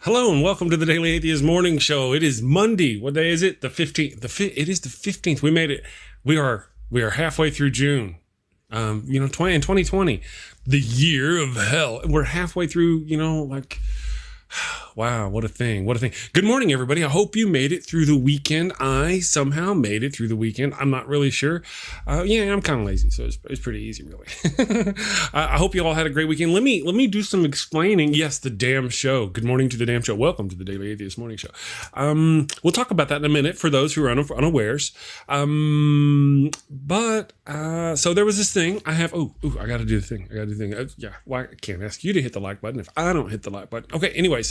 Hello and welcome to the Daily Atheist Morning Show. It is Monday. What day is it? The 15th. It is the 15th. We made it. We are halfway through June. 2020, the year of hell. We're halfway through, wow, what a thing. Good morning, everybody. I hope you made it through the weekend. I somehow made it through the weekend. I'm not really sure. I'm kind of lazy, so it's pretty easy, really. I hope you all had a great weekend. Let me do some explaining. Yes, the damn show. Good morning to the damn show. Welcome to the Daily Atheist Morning Show. We'll talk about that in a minute for those who are unawares. So there was this thing. I have, I got to do the thing. I can't ask you to hit the like button if I don't hit the like button. Okay, anyways.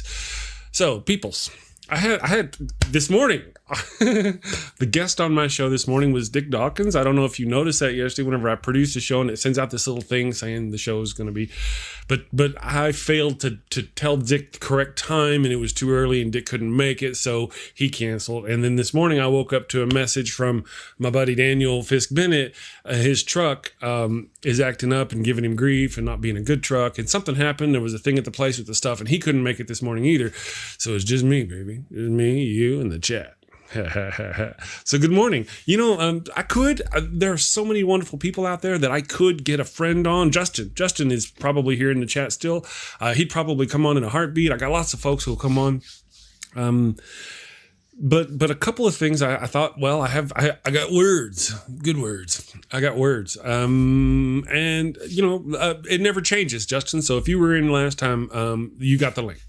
So, peoples, I had this morning, the guest on my show this morning was Dick Dawkins. I don't know if you noticed that yesterday whenever I produced the show and it sends out this little thing saying the show is going to be, but I failed to tell Dick the correct time and it was too early and Dick couldn't make it, so he canceled. And then this morning I woke up to a message from my buddy Daniel Fisk Bennett. His truck is acting up and giving him grief and not being a good truck, and something happened. There was a thing at the place with the stuff and he couldn't make it this morning either. So it's just me, baby. It's me, you, and the chat. So good morning. There are so many wonderful people out there that I could get a friend on. Justin is probably here in the chat still. He'd probably come on in a heartbeat. I got lots of folks who'll come on. But a couple of things I thought, well, I got words, good words. I got words. It never changes, Justin. So if you were in last time, you got the link.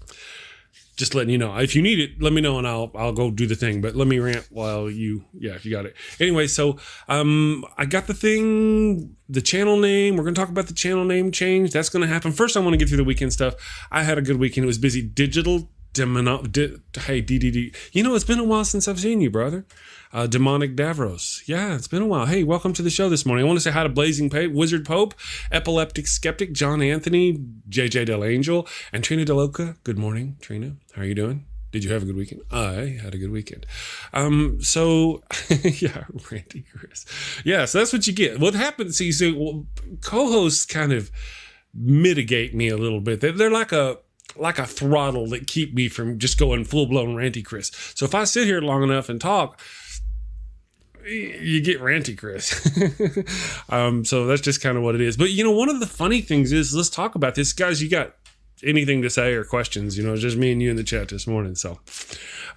Just letting you know. If you need it, let me know and I'll go do the thing. But let me rant while if you got it. Anyway, so I got the thing, the channel name. We're going to talk about the channel name change. That's going to happen. First, I want to get through the weekend stuff. I had a good weekend. It was busy. DDD. It's been a while since I've seen you, brother. Demonic Davros. Yeah, it's been a while. Hey, welcome to the show this morning. I want to say hi to Blazing Wizard Pope, Epileptic Skeptic, John Anthony, JJ Del Angel, and Trina DeLoca. Good morning, Trina. How are you doing? Did you have a good weekend? I had a good weekend. Ranty Chris. Yeah, so that's what you get. What happens, co-hosts kind of mitigate me a little bit. They're like a throttle that keep me from just going full-blown Ranty Chris. So if I sit here long enough and talk, you get Ranty Chris. So that's just kind of what it is. But, one of the funny things is, let's talk about this. Guys, you got anything to say or questions? It's just me and you in the chat this morning. So,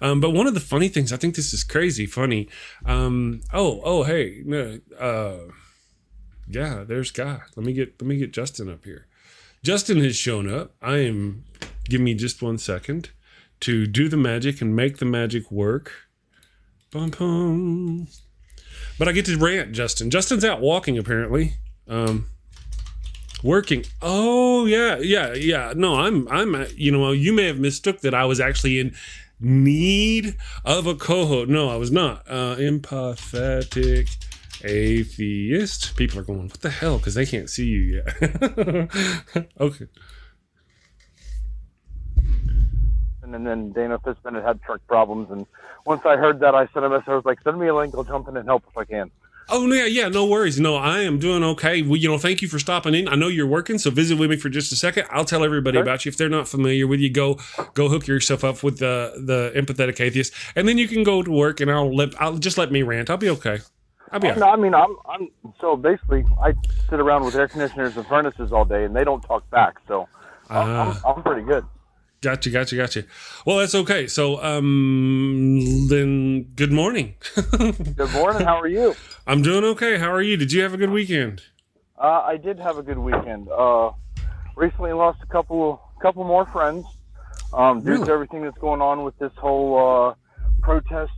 but one of the funny things, I think this is crazy funny. Hey, there's Guy. Let me get Justin up here. Justin has shown up. Give me just 1 second to do the magic and make the magic work. Bum, bum. But I get to rant, Justin. Justin's out walking, apparently. Working. Oh, yeah. No, I'm you may have mistook that I was actually in need of a co-host. No, I was not. Empathetic atheist. People are going, what the hell? Because they can't see you yet. Okay. And then Dana Fisk Bennett had truck problems, and once I heard that, I sent a message. I was like, send me a link. I'll jump in and help if I can. Oh, yeah, no worries. No, I am doing okay. Well, thank you for stopping in. I know you're working, so visit with me for just a second. I'll tell everybody about you. If they're not familiar with you, go hook yourself up with the Empathetic Atheist, and then you can go to work, and I'll just let me rant. I'll be okay. I'll be all right. No, I mean, I'm so basically, I sit around with air conditioners and furnaces all day, and they don't talk back, so I'm pretty good. Gotcha. Well, that's okay. So, then good morning. Good morning. How are you? I'm doing okay. How are you? Did you have a good weekend? I did have a good weekend. Recently lost a couple more friends due to everything that's going on with this whole protest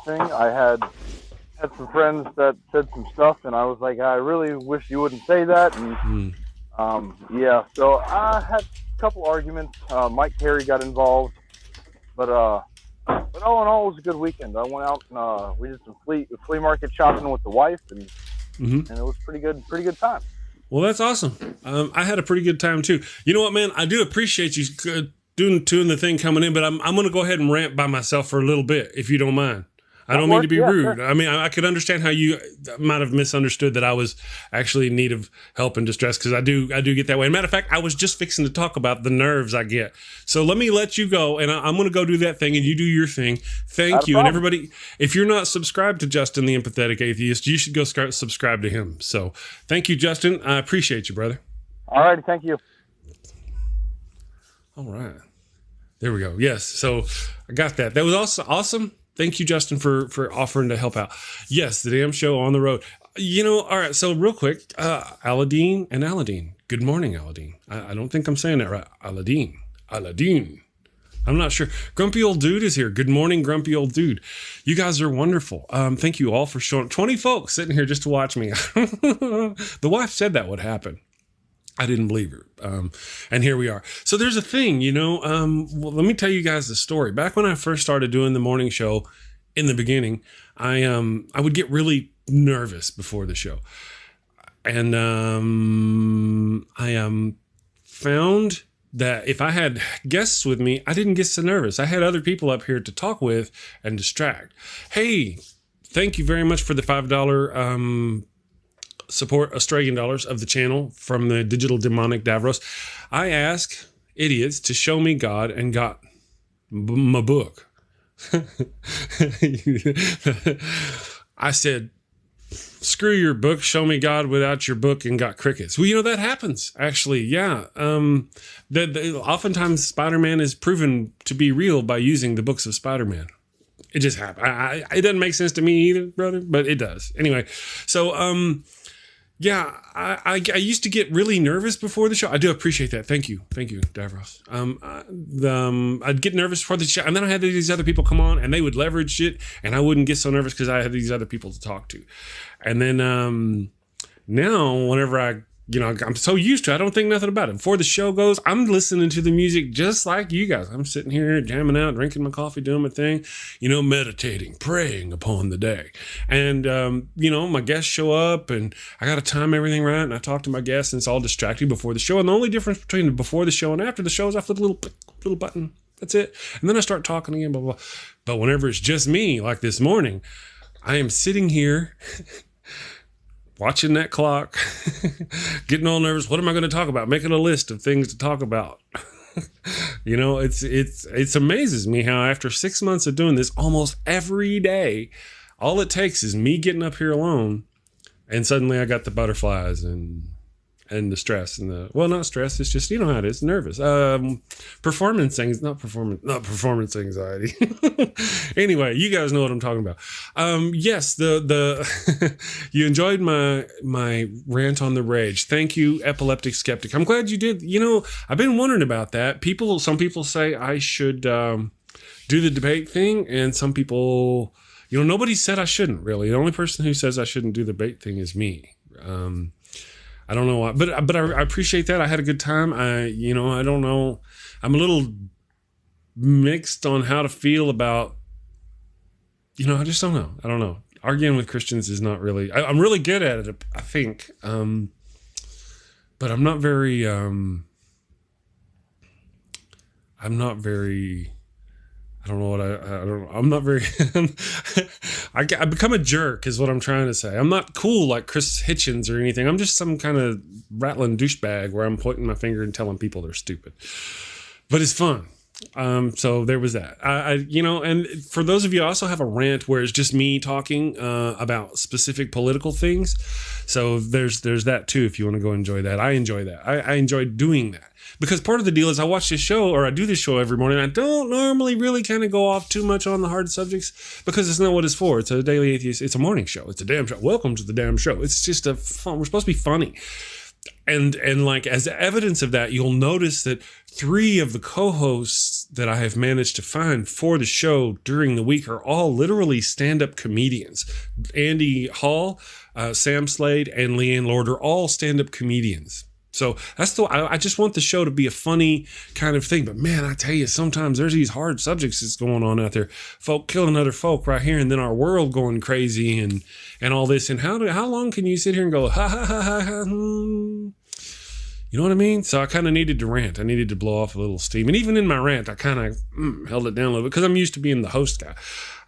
thing. I had some friends that said some stuff, and I was like, I really wish you wouldn't say that. And so I had couple arguments. Mike Terry got involved, but all in all, it was a good weekend. I went out and we did some flea market shopping with the wife, and it was pretty good time. Well, that's awesome. I had a pretty good time too. You know what, man? I do appreciate you doing the thing coming in, but I'm going to go ahead and rant by myself for a little bit, if you don't mind. I don't mean to be rude. Sure. I mean, I could understand how you might have misunderstood that I was actually in need of help and distress, because I do get that way. And matter of fact, I was just fixing to talk about the nerves I get. So let me let you go, and I'm going to go do that thing, and you do your thing. Thank you. And everybody, if you're not subscribed to Justin the Empathetic Atheist, you should go subscribe to him. So thank you, Justin. I appreciate you, brother. All right. Thank you. All right. There we go. Yes. So I got that. That was also awesome. Thank you, Justin, for offering to help out. Yes, the damn show on the road. All right. So real quick, Aladdin and Aladdin. Good morning, Aladdin. I don't think I'm saying that right. Aladdin. I'm not sure. Grumpy Old Dude is here. Good morning, Grumpy Old Dude. You guys are wonderful. Thank you all for showing. 20 folks sitting here just to watch me. The wife said that would happen. I didn't believe her. And here we are. So there's a thing, well, let me tell you guys the story. Back when I first started doing the morning show in the beginning, I would get really nervous before the show. And I found that if I had guests with me, I didn't get so nervous. I had other people up here to talk with and distract. Hey, thank you very much for the $5 support Australian dollars of the channel from the Digital Demonic Davros. I asked idiots to show me God and got my book. I said, screw your book, show me God without your book, and got crickets. Well, that happens, actually. Yeah. Oftentimes Spider-Man is proven to be real by using the books of Spider-Man. It just happened. It doesn't make sense to me either, brother, but it does. Anyway, so, yeah, I used to get really nervous before the show. I do appreciate that. Thank you, Davros. I'd get nervous before the show, and then I had these other people come on, and they would leverage it, and I wouldn't get so nervous because I had these other people to talk to. And then now, whenever I'm so used to it, I don't think nothing about it. Before the show goes, I'm listening to the music just like you guys. I'm sitting here jamming out, drinking my coffee, doing my thing, meditating, praying upon the day. And, my guests show up, and I got to time everything right, and I talk to my guests, and it's all distracting before the show. And the only difference between before the show and after the show is I flip a little button. That's it. And then I start talking again, blah, blah. But whenever it's just me, like this morning, I am sitting here watching that clock, getting all nervous. What am I going to talk about? Making a list of things to talk about. It amazes me how after 6 months of doing this almost every day, all it takes is me getting up here alone, and suddenly I got the butterflies and the stress and not stress. It's just, how it is, nervous. Performance anxiety. Anyway, you guys know what I'm talking about. Yes, you enjoyed my rant on the rage. Thank you, Epileptic Skeptic. I'm glad you did. I've been wondering about that. Some people say I should do the debate thing, and some people, nobody said I shouldn't, really. The only person who says I shouldn't do the debate thing is me. I don't know why, but I appreciate that. I had a good time. I don't know. I'm a little mixed on how to feel about, I just don't know. I don't know. Arguing with Christians is not really, I'm really good at it, I think. But I'm not very, I don't know what I'm not very, I become a jerk is what I'm trying to say. I'm not cool like Chris Hitchens or anything. I'm just some kind of rattling douchebag where I'm pointing my finger and telling people they're stupid, but it's fun. So there was that. And for those of you, I also have a rant where it's just me talking about specific political things. So there's that too. If you want to go enjoy that, I enjoy that. I enjoy doing that. Because part of the deal is I watch this show, or I do this show every morning. I don't normally really kind of go off too much on the hard subjects because it's not what it's for. It's a Daily Atheist. It's a morning show. It's a damn show. Welcome to the damn show. It's just fun. We're supposed to be funny. And like as evidence of that, you'll notice that 3 of the co-hosts that I have managed to find for the show during the week are all literally stand-up comedians. Andy Hall, Sam Slade, and Leighann are all stand-up comedians. So that's I just want the show to be a funny kind of thing. But man, I tell you, sometimes there's these hard subjects that's going on out there. Folk killing other folk right here, and then our world going crazy and all this. And how long can you sit here and go, ha, ha, ha, ha, ha, You know what I mean? So I kind of needed to rant. I needed to blow off a little steam. And even in my rant, I kind of held it down a little bit because I'm used to being the host guy.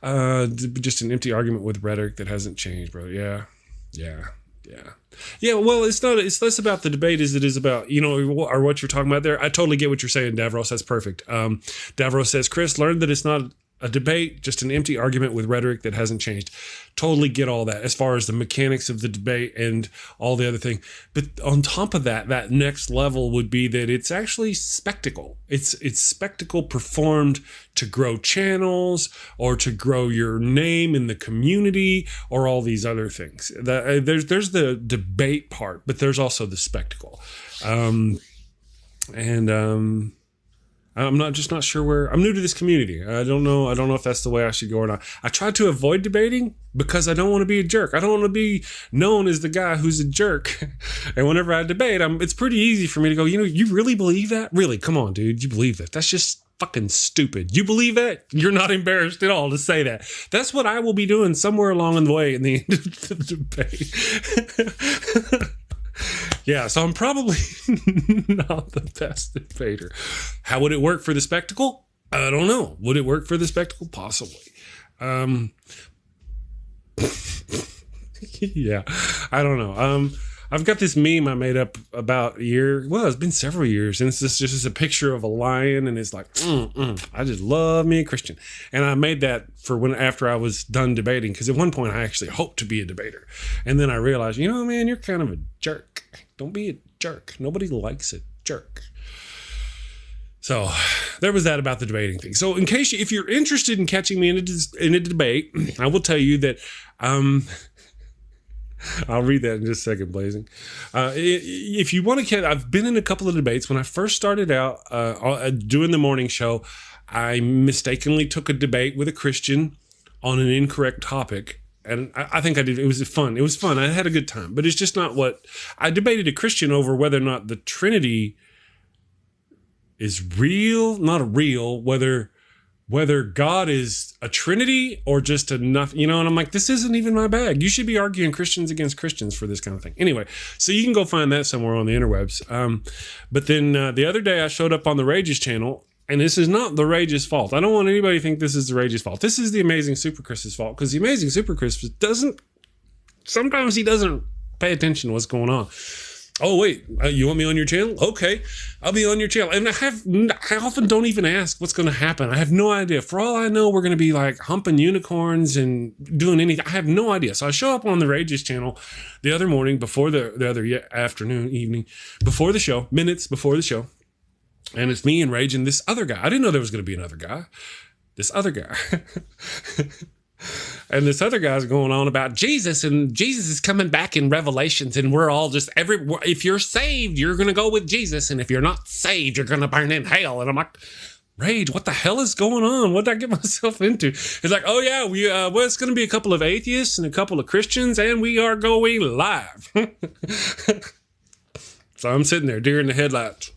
Just an empty argument with rhetoric that hasn't changed, bro. Yeah. Well, it's less about the debate as it is about, or what you're talking about there. I totally get what you're saying, Davros. That's perfect. Davros says, Chris, learned that it's not a debate, just an empty argument with rhetoric that hasn't changed. Totally get all that as far as the mechanics of the debate and all the other thing. But on top of that next level would be that it's actually spectacle. It's spectacle performed to grow channels or to grow your name in the community or all these other things. There's the debate part, but there's also the spectacle. I'm not sure where. I'm new to this community. I don't know if that's the way I should go or not. I try to avoid debating because I don't want to be a jerk. I don't want to be known as the guy who's a jerk. And whenever I debate, it's pretty easy for me to go, you really believe that? Really? Come on, dude. You believe that? That's just fucking stupid. You believe that? You're not embarrassed at all to say that. That's what I will be doing somewhere along the way in the end of the debate. Yeah, so I'm probably not the best debater. How would it work for the spectacle? I don't know. Would it work for the spectacle? Possibly. Yeah, I don't know. I've got this meme I made up about a year. Well, it's been several years, and it's just a picture of a lion, and it's like, I just love me a Christian. And I made that for after I was done debating, because at one point I actually hoped to be a debater, and then I realized, man, you're kind of a jerk. Don't be a jerk. Nobody likes a jerk. So there was that about the debating thing. So if you're interested in catching me in a debate, I will tell you that. I'll read that in just a second, Blazing. If you want to catch, I've been in a couple of debates. When I first started out doing the morning show, I mistakenly took a debate with a Christian on an incorrect topic. And I think I did. It was fun. I had a good time. But it's just not what... I debated a Christian over whether or not the Trinity is real, not real, whether God is a Trinity or just enough, and I'm like, this isn't even my bag. You should be arguing Christians against Christians for this kind of thing. Anyway, so you can go find that somewhere on the interwebs. But then the other day I showed up on the Rage's channel, and this is not the Rage's fault. I don't want anybody to think this is the Rage's fault. This is the Amazing Super Chris's fault, because the Amazing Super Chris sometimes he doesn't pay attention to what's going on. Oh, wait, you want me on your channel? Okay, I'll be on your channel. And I often don't even ask what's going to happen. I have no idea. For all I know, we're going to be like humping unicorns and doing anything. I have no idea. So I show up on the Rage's channel the other morning before the other evening, before the show, minutes before the show. And it's me and Rage and this other guy. I didn't know there was going to be another guy. This other guy. And this other guy's going on about Jesus, and Jesus is coming back in Revelations, and we're all just if you're saved, you're going to go with Jesus, and if you're not saved, you're going to burn in hell. And I'm like, Rage, what the hell is going on? What did I get myself into? It's like, oh yeah, it's going to be a couple of atheists and a couple of Christians, and we are going live. So I'm sitting there, deer in the headlights.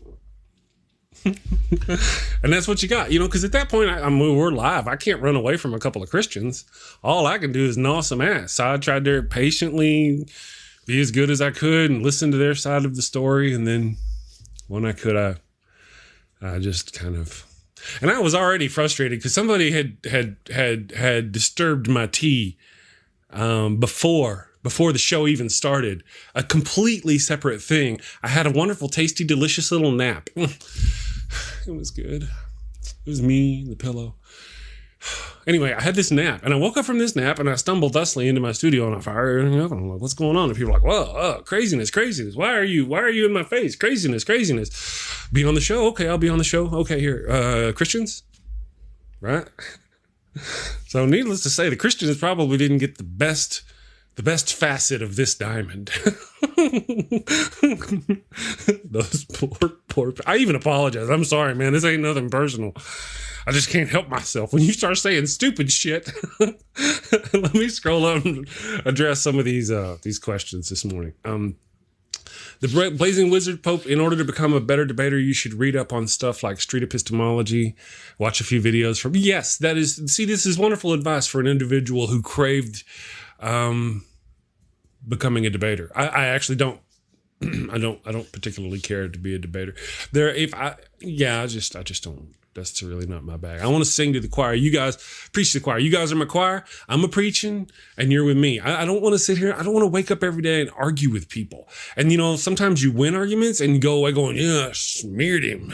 And that's what you got, because at that point, we're live. I can't run away from a couple of Christians. All I can do is gnaw some ass. So I tried to patiently be as good as I could and listen to their side of the story. And then when I could, I just kind of, and I was already frustrated because somebody had disturbed my tea before the show even started. A completely separate thing. I had a wonderful, tasty, delicious little nap. It was good. It was me, the pillow. Anyway, I had this nap, and I woke up from this nap, and I stumbled thusly into my studio, and I fired everything up, and I'm like, what's going on? And people are like, whoa, craziness. Why are you in my face? Craziness. Be on the show? Okay, I'll be on the show. Okay, here. Christians? Right? So needless to say, the Christians probably didn't get the best facet of this diamond. Those poor. I even apologize. I'm sorry, man. This ain't nothing personal. I just can't help myself. When you start saying stupid shit, let me scroll up and address some of these questions this morning. The Blazing Wizard Pope, in order to become a better debater, you should read up on stuff like street epistemology, watch a few videos from. Yes, this is wonderful advice for an individual who craved becoming a debater. I actually don't. I don't particularly care to be a debater. I just don't. That's really not my bag. I want to sing to the choir. You guys preach to the choir. You guys are my choir. I'm a preaching and you're with me. I don't want to sit here. I don't want to wake up every day and argue with people. And, sometimes you win arguments and you go away going, yeah, smeared him.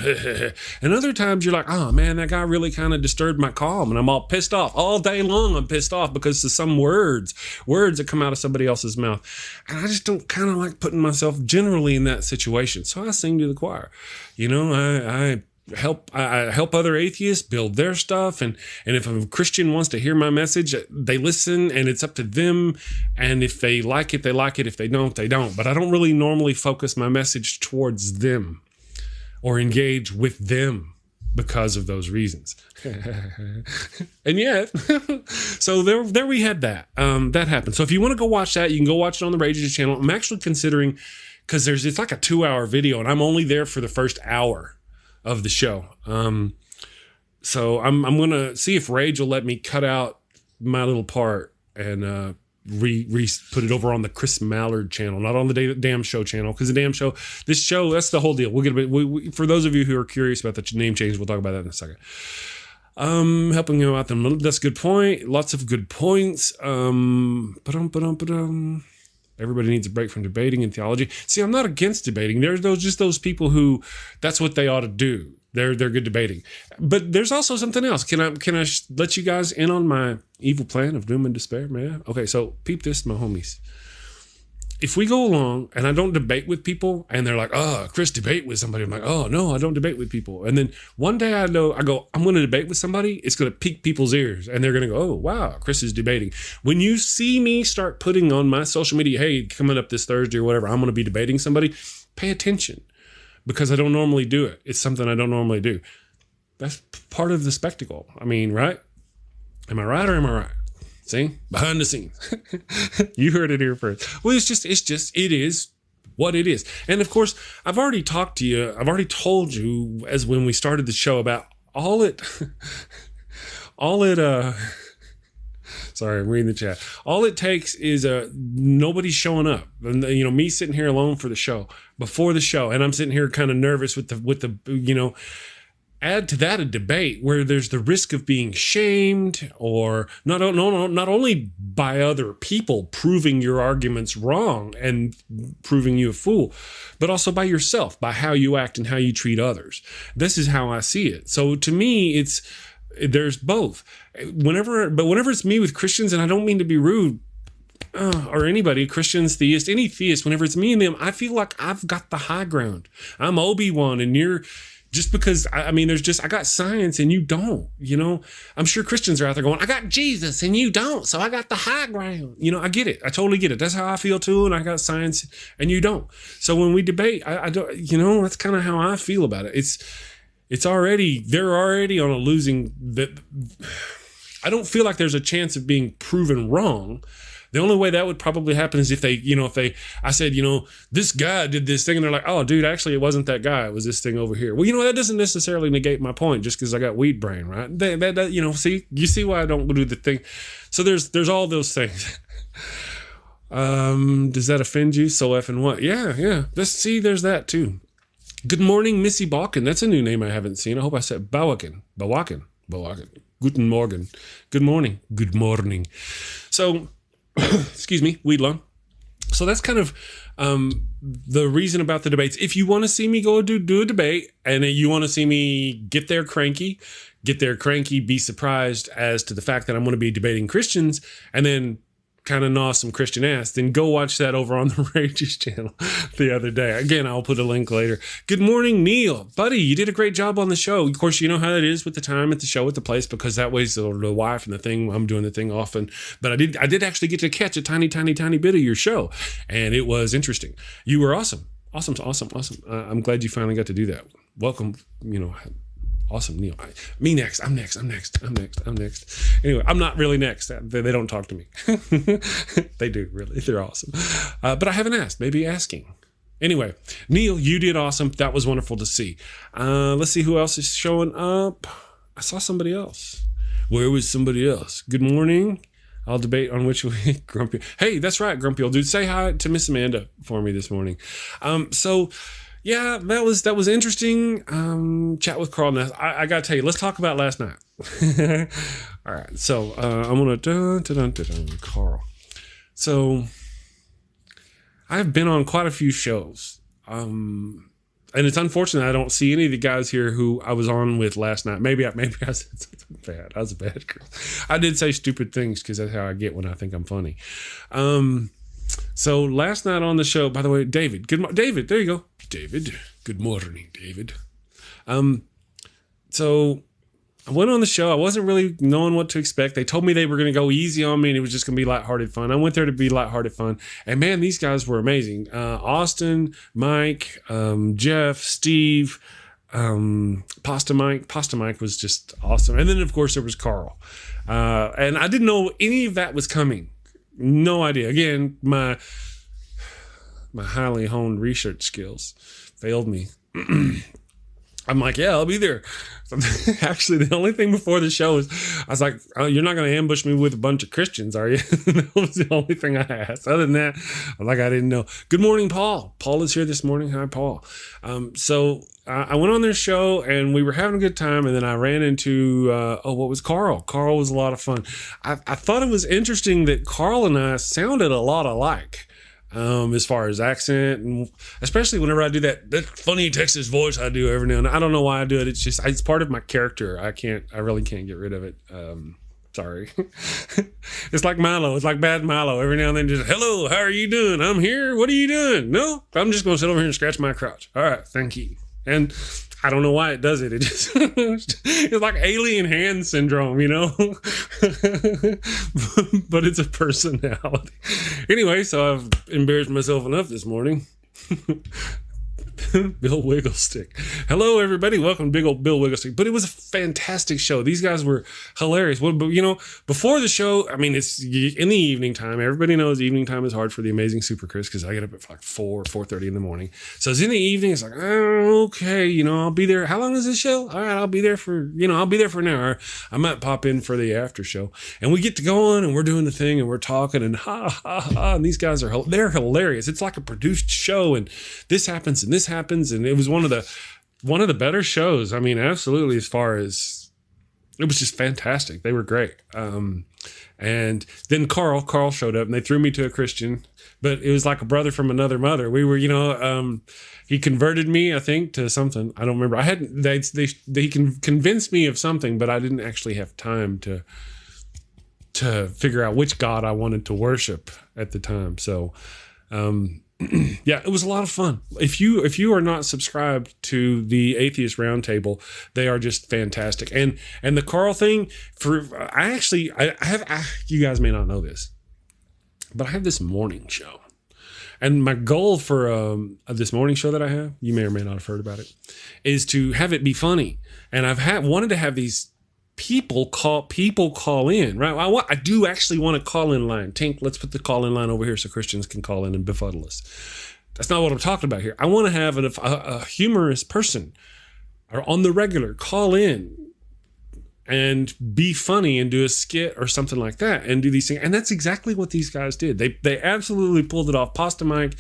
And other times you're like, oh man, that guy really kind of disturbed my calm. And I'm all pissed off all day long. I'm pissed off because of some words that come out of somebody else's mouth. And I just don't kind of like putting myself generally in that situation. So I sing to the choir. I help other atheists build their stuff, and if a Christian wants to hear my message, they listen, and it's up to them. And if they like it, they like it. If they don't, they don't. But I don't really normally focus my message towards them or engage with them because of those reasons. And yet, so there we had that. That happened. So if you want to go watch that, you can go watch it on the Rages channel. I'm actually considering, because it's like a 2-hour video, and I'm only there for the first hour of the show. So I'm going to see if Rage will let me cut out my little part and put it over on the Chris Mallard channel, not on the Damn Show channel, because the Damn Show, this show, that's the whole deal. We'll get a bit, for those of you who are curious about the name change, we'll talk about that in a second. Helping you out them. That's a good point. Lots of good points. Everybody needs a break from debating and theology. See, I'm not against debating. There's those people who that's what they ought to do. They're good debating. But there's also something else. Can I let you guys in on my evil plan of doom and despair, man? Okay, so peep this, my homies. If we go along and I don't debate with people and they're like, oh, Chris, debate with somebody. I'm like, oh, no, I don't debate with people. And then one day I go, I'm going to debate with somebody. It's going to pique people's ears. And they're going to go, oh, wow, Chris is debating. When you see me start putting on my social media, hey, coming up this Thursday or whatever, I'm going to be debating somebody, pay attention, because I don't normally do it. It's something I don't normally do. That's part of the spectacle. I mean, right? Am I right or am I right? See, behind the scenes. You heard it here first. Well, it is what it is. And of course, I've already told you as when we started the show about sorry, I'm reading the chat. All it takes is nobody showing up, and me sitting here alone for the show, before the show, and I'm sitting here kind of nervous with the add to that a debate where there's the risk of being shamed, or not only by other people proving your arguments wrong and proving you a fool, but also by yourself, by how you act and how you treat others. This is how I see it. So to me, there's both. Whenever it's me with Christians, and I don't mean to be rude, or anybody, Christians, theists, any theist, whenever it's me and them, I feel like I've got the high ground. I'm Obi-Wan and you're, just because, I got science and you don't, I'm sure Christians are out there going, I got Jesus and you don't, so I got the high ground. I get it. I totally get it. That's how I feel too. And I got science and you don't. So when we debate, I don't, that's kind of how I feel about it. They're already on a losing, I don't feel like there's a chance of being proven wrong. The only way that would probably happen is if I said, this guy did this thing, and they're like, oh, dude, actually, it wasn't that guy. It was this thing over here. Well, that doesn't necessarily negate my point just because I got weed brain, right? You see why I don't do the thing. So there's all those things. Does that offend you? So effing what? Yeah. There's that too. Good morning, Missy Balkan. That's a new name I haven't seen. I hope I said Bawakin. Guten Morgen. Good morning. Good morning. So, excuse me, weed lung. So that's kind of the reason about the debates. If you want to see me go do a debate, and you want to see me get there cranky, be surprised as to the fact that I'm going to be debating Christians, and then kind of gnaw some Christian ass, then go watch that over on the Rages channel the other day. Again, I'll put a link later. Good morning, Neil. Buddy, you did a great job on the show. Of course, you know how it is with the time at the show, at the place, because that way's the wife and the thing. I'm doing the thing often. But I did actually get to catch a tiny bit of your show, and it was interesting. You were awesome. Awesome. I'm glad you finally got to do that. Welcome, awesome, Neil. Me next. I'm next. Anyway, I'm not really next. They don't talk to me. They do, really. They're awesome. But I haven't asked. Maybe asking. Anyway, Neil, you did awesome. That was wonderful to see. Let's see who else is showing up. I saw somebody else. Where was somebody else? Good morning. I'll debate on which way. Grumpy. Hey, that's right, Grumpy old dude. Say hi to Miss Amanda for me this morning. So yeah, that was interesting. Chat with Carl. Now, I got to tell you, let's talk about last night. All right. So I'm going to Carl. So I've been on quite a few shows. And it's unfortunate I don't see any of the guys here who I was on with last night. Maybe I said something bad. I was a bad girl. I did say stupid things because that's how I get when I think I'm funny. So last night on the show, by the way, David, David, there you go. David, good morning, David. So I went on the show. I wasn't really knowing what to expect. They told me they were going to go easy on me and it was just going to be lighthearted fun. I went there to be lighthearted fun. And man, these guys were amazing. Austin, Mike, Jeff, Steve, Pasta Mike was just awesome. And then of course there was Carl. And I didn't know any of that was coming. No idea. Again, my highly honed research skills failed me. I'm like, yeah, I'll be there. Actually, the only thing before the show is I was like, oh, you're not going to ambush me with a bunch of Christians, are you? That was the only thing I asked. Other than that, I didn't know. Good morning, Paul. Paul is here this morning. Hi, Paul. So I went on their show and we were having a good time. And then I ran into, what was Carl? Carl was a lot of fun. I thought it was interesting that Carl and I sounded a lot alike. As far as accent, and especially whenever I do that funny Texas voice I do every now and then. I don't know why I do it. It's part of my character. I really can't get rid of it. Sorry. It's like Milo. It's like bad Milo. Every now and then just, hello, how are you doing? I'm here. What are you doing? No, I'm just going to sit over here and scratch my crotch. All right. Thank you. And I don't know why it does it. It just, it's like alien hand syndrome, you know, but it's a personality. Anyway, so I've embarrassed myself enough this morning. Bill Wigglestick. Hello, everybody. Welcome to big old Bill Wigglestick. But it was a fantastic show. These guys were hilarious. Well, but you know, before the show, I mean, it's in the evening time. Everybody knows evening time is hard for the amazing Super Chris because I get up at like 4:30 in the morning. So it's in the evening. It's like, oh, okay, you know, I'll be there. How long is this show? All right, I'll be there for an hour. I might pop in for the after show. And we get to going and we're doing the thing and we're talking and ha, ha, ha. And these guys they're hilarious. It's like a produced show and this happens and this happens, and it was one of the better shows. I mean, absolutely. As far as it was just fantastic. They were great. And then Carl showed up and they threw me to a Christian, but it was like a brother from another mother. We were, he converted me, I think, to something. I don't remember. They convinced me of something, but I didn't actually have time to figure out which God I wanted to worship at the time. So, yeah, it was a lot of fun. If you are not subscribed to the Atheist Roundtable, they are just fantastic. And the Carl thing, I have you guys may not know this, but I have this morning show, and my goal for this morning show that I have, you may or may not have heard about it, is to have it be funny. And I've wanted to have these people call in, right? I do actually want a call-in line. Tink, let's put the call-in line over here so Christians can call in and befuddle us. That's not what I'm talking about here. I want to have a humorous person or on the regular call in and be funny and do a skit or something like that and do these things. And that's exactly what these guys did. They absolutely pulled it off. Pasta Mike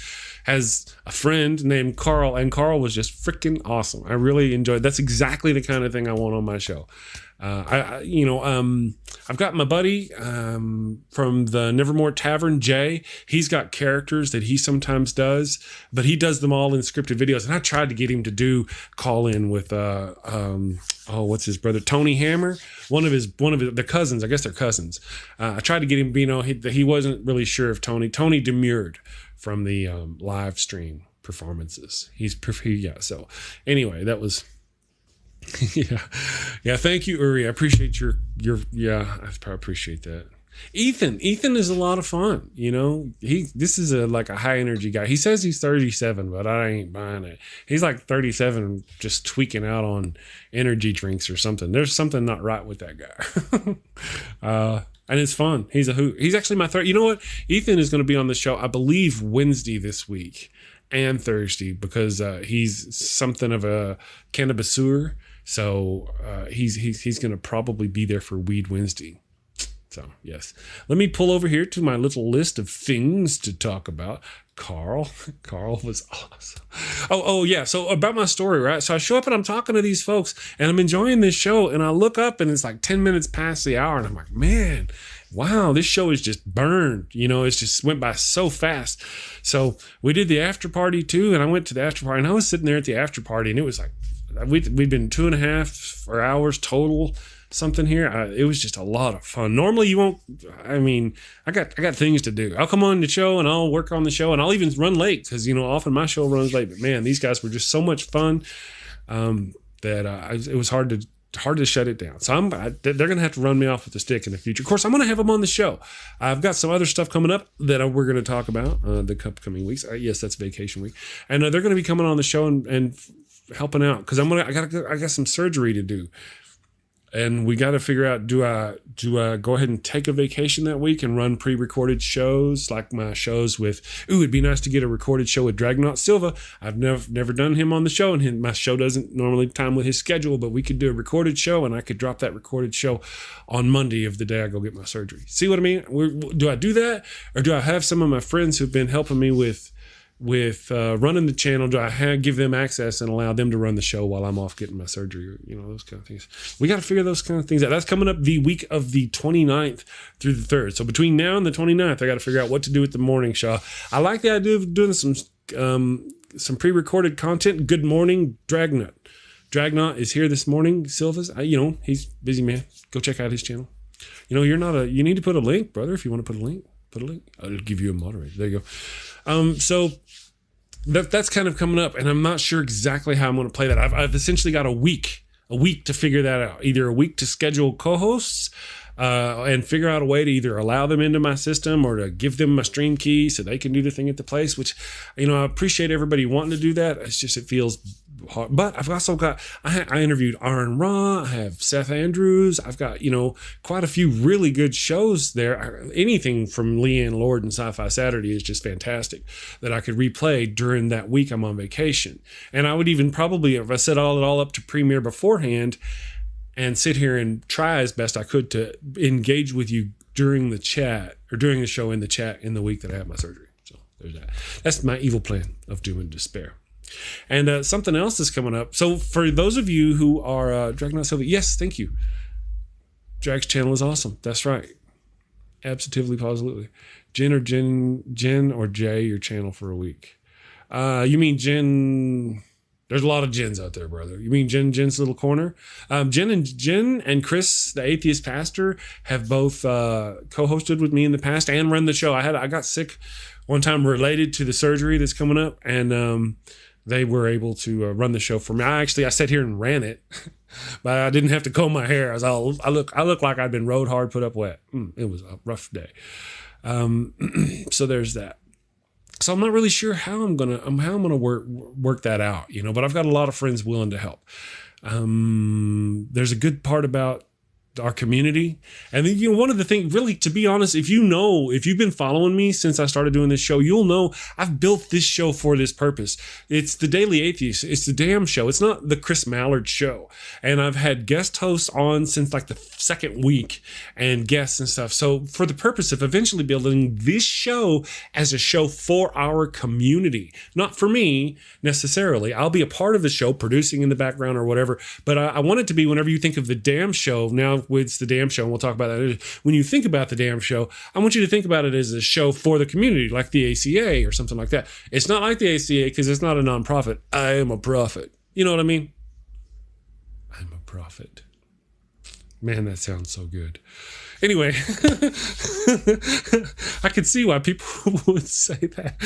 has a friend named Carl, and Carl was just freaking awesome. I really enjoyed. That's exactly the kind of thing I want on my show. I've got my buddy from the Nevermore Tavern, Jay. He's got characters that he sometimes does, but he does them all in scripted videos. And I tried to get him to do call in with what's his brother, Tony Hammer, one of the cousins. I guess they're cousins. I tried to get him, he wasn't really sure if Tony demurred from the live stream performances. So anyway, that was. Yeah. Thank you, Uri. I appreciate your. I probably appreciate that. Ethan is a lot of fun. This is a high energy guy. He says he's 37, but I ain't buying it. He's like 37, just tweaking out on energy drinks or something. There's something not right with that guy. And it's fun. He's a hoot. He's actually my third. You know what? Ethan is going to be on the show, I believe, Wednesday this week and Thursday because he's something of a cannabiseur. So he's going to probably be there for Weed Wednesday. So, yes. Let me pull over here to my little list of things to talk about. Carl was awesome. Oh, yeah. So about my story, right? So I show up and I'm talking to these folks and I'm enjoying this show. And I look up and it's like 10 minutes past the hour. And I'm like, man, wow, this show is just burned. It's just went by so fast. So we did the after party too. And I went to the after party and I was sitting there at the after party and it was like, we'd been 2.5 hours total. Something here. It was just a lot of fun. Normally you won't, I got things to do. I'll come on the show and I'll work on the show and I'll even run late because, often my show runs late, but man, these guys were just so much fun that it was hard to shut it down. So they're going to have to run me off with the stick in the future. Of course, I'm going to have them on the show. I've got some other stuff coming up that we're going to talk about the upcoming weeks. Yes, that's vacation week. And they're going to be coming on the show and helping out because I got some surgery to do. And we got to figure out, do I go ahead and take a vacation that week and run pre-recorded shows like my shows with, it'd be nice to get a recorded show with Dragnaut Silva. I've never done him on the show and my show doesn't normally time with his schedule, but we could do a recorded show and I could drop that recorded show on Monday of the day I go get my surgery. See what I mean? Do I do that? Or do I have some of my friends who've been helping me with running the channel? Do I give them access and allow them to run the show while I'm off getting my surgery? Those kind of things. We got to figure those kind of things out. That's coming up the week of the 29th through the 3rd. So between now and the 29th, I got to figure out what to do with the morning show. I like the idea of doing some pre-recorded content. Good morning, Dragnaut. Dragnaut is here this morning. Silva's, he's busy man. Go check out his channel. You need to put a link, brother. If you want to put a link. I'll give you a moderator. There you go. So that's kind of coming up, and I'm not sure exactly how I'm going to play that. I've essentially got a week to figure that out. Either a week to schedule co-hosts and figure out a way to either allow them into my system or to give them my stream key so they can do the thing at the place, which, I appreciate everybody wanting to do that. It's just, it feels hard. But I've also got, I interviewed Aaron Ra, I have Seth Andrews. I've got, quite a few really good shows there. Anything from Leighann, Lord, and Sci-Fi Saturday is just fantastic that I could replay during that week I'm on vacation. And I would even probably, if I set it all up to premiere beforehand, and sit here and try as best I could to engage with you during the chat or during the show in the chat in the week that I have my surgery. So there's that. That's my evil plan of doom and despair. And something else is coming up. So for those of you who are Dragnaut Silva, yes, thank you. Drag's channel is awesome. That's right. Absolutely, positively. Jen or Jay, your channel for a week. You mean Jen? There's a lot of Jens out there, brother. You mean Jen's little corner? Jen and Chris, the atheist pastor, have both co-hosted with me in the past and run the show. I got sick one time related to the surgery that's coming up, and they were able to run the show for me. I sat here and ran it, but I didn't have to comb my hair. I look like I'd been rode hard, put up wet. It was a rough day. So there's that. So I'm not really sure how I'm gonna work that out, but I've got a lot of friends willing to help. There's a good part about our community. And then, one of the things, really, to be honest, if you've been following me since I started doing this show, you'll know I've built this show for this purpose. It's the Daily Atheist. It's the damn show. It's not the Chris Mallard show. And I've had guest hosts on since like the second week and guests and stuff. So for the purpose of eventually building this show as a show for our community, not for me necessarily. I'll be a part of the show, producing in the background or whatever. But I want it to be, whenever you think of the damn show, now it's the damn show, and we'll talk about that. When you think about the damn show, I want you to think about it as a show for the community, like the ACA or something like that. It's not like the ACA because it's not a nonprofit. I am a prophet. You know what I mean? I'm a prophet. Man, that sounds so good. Anyway, I could see why people would say that.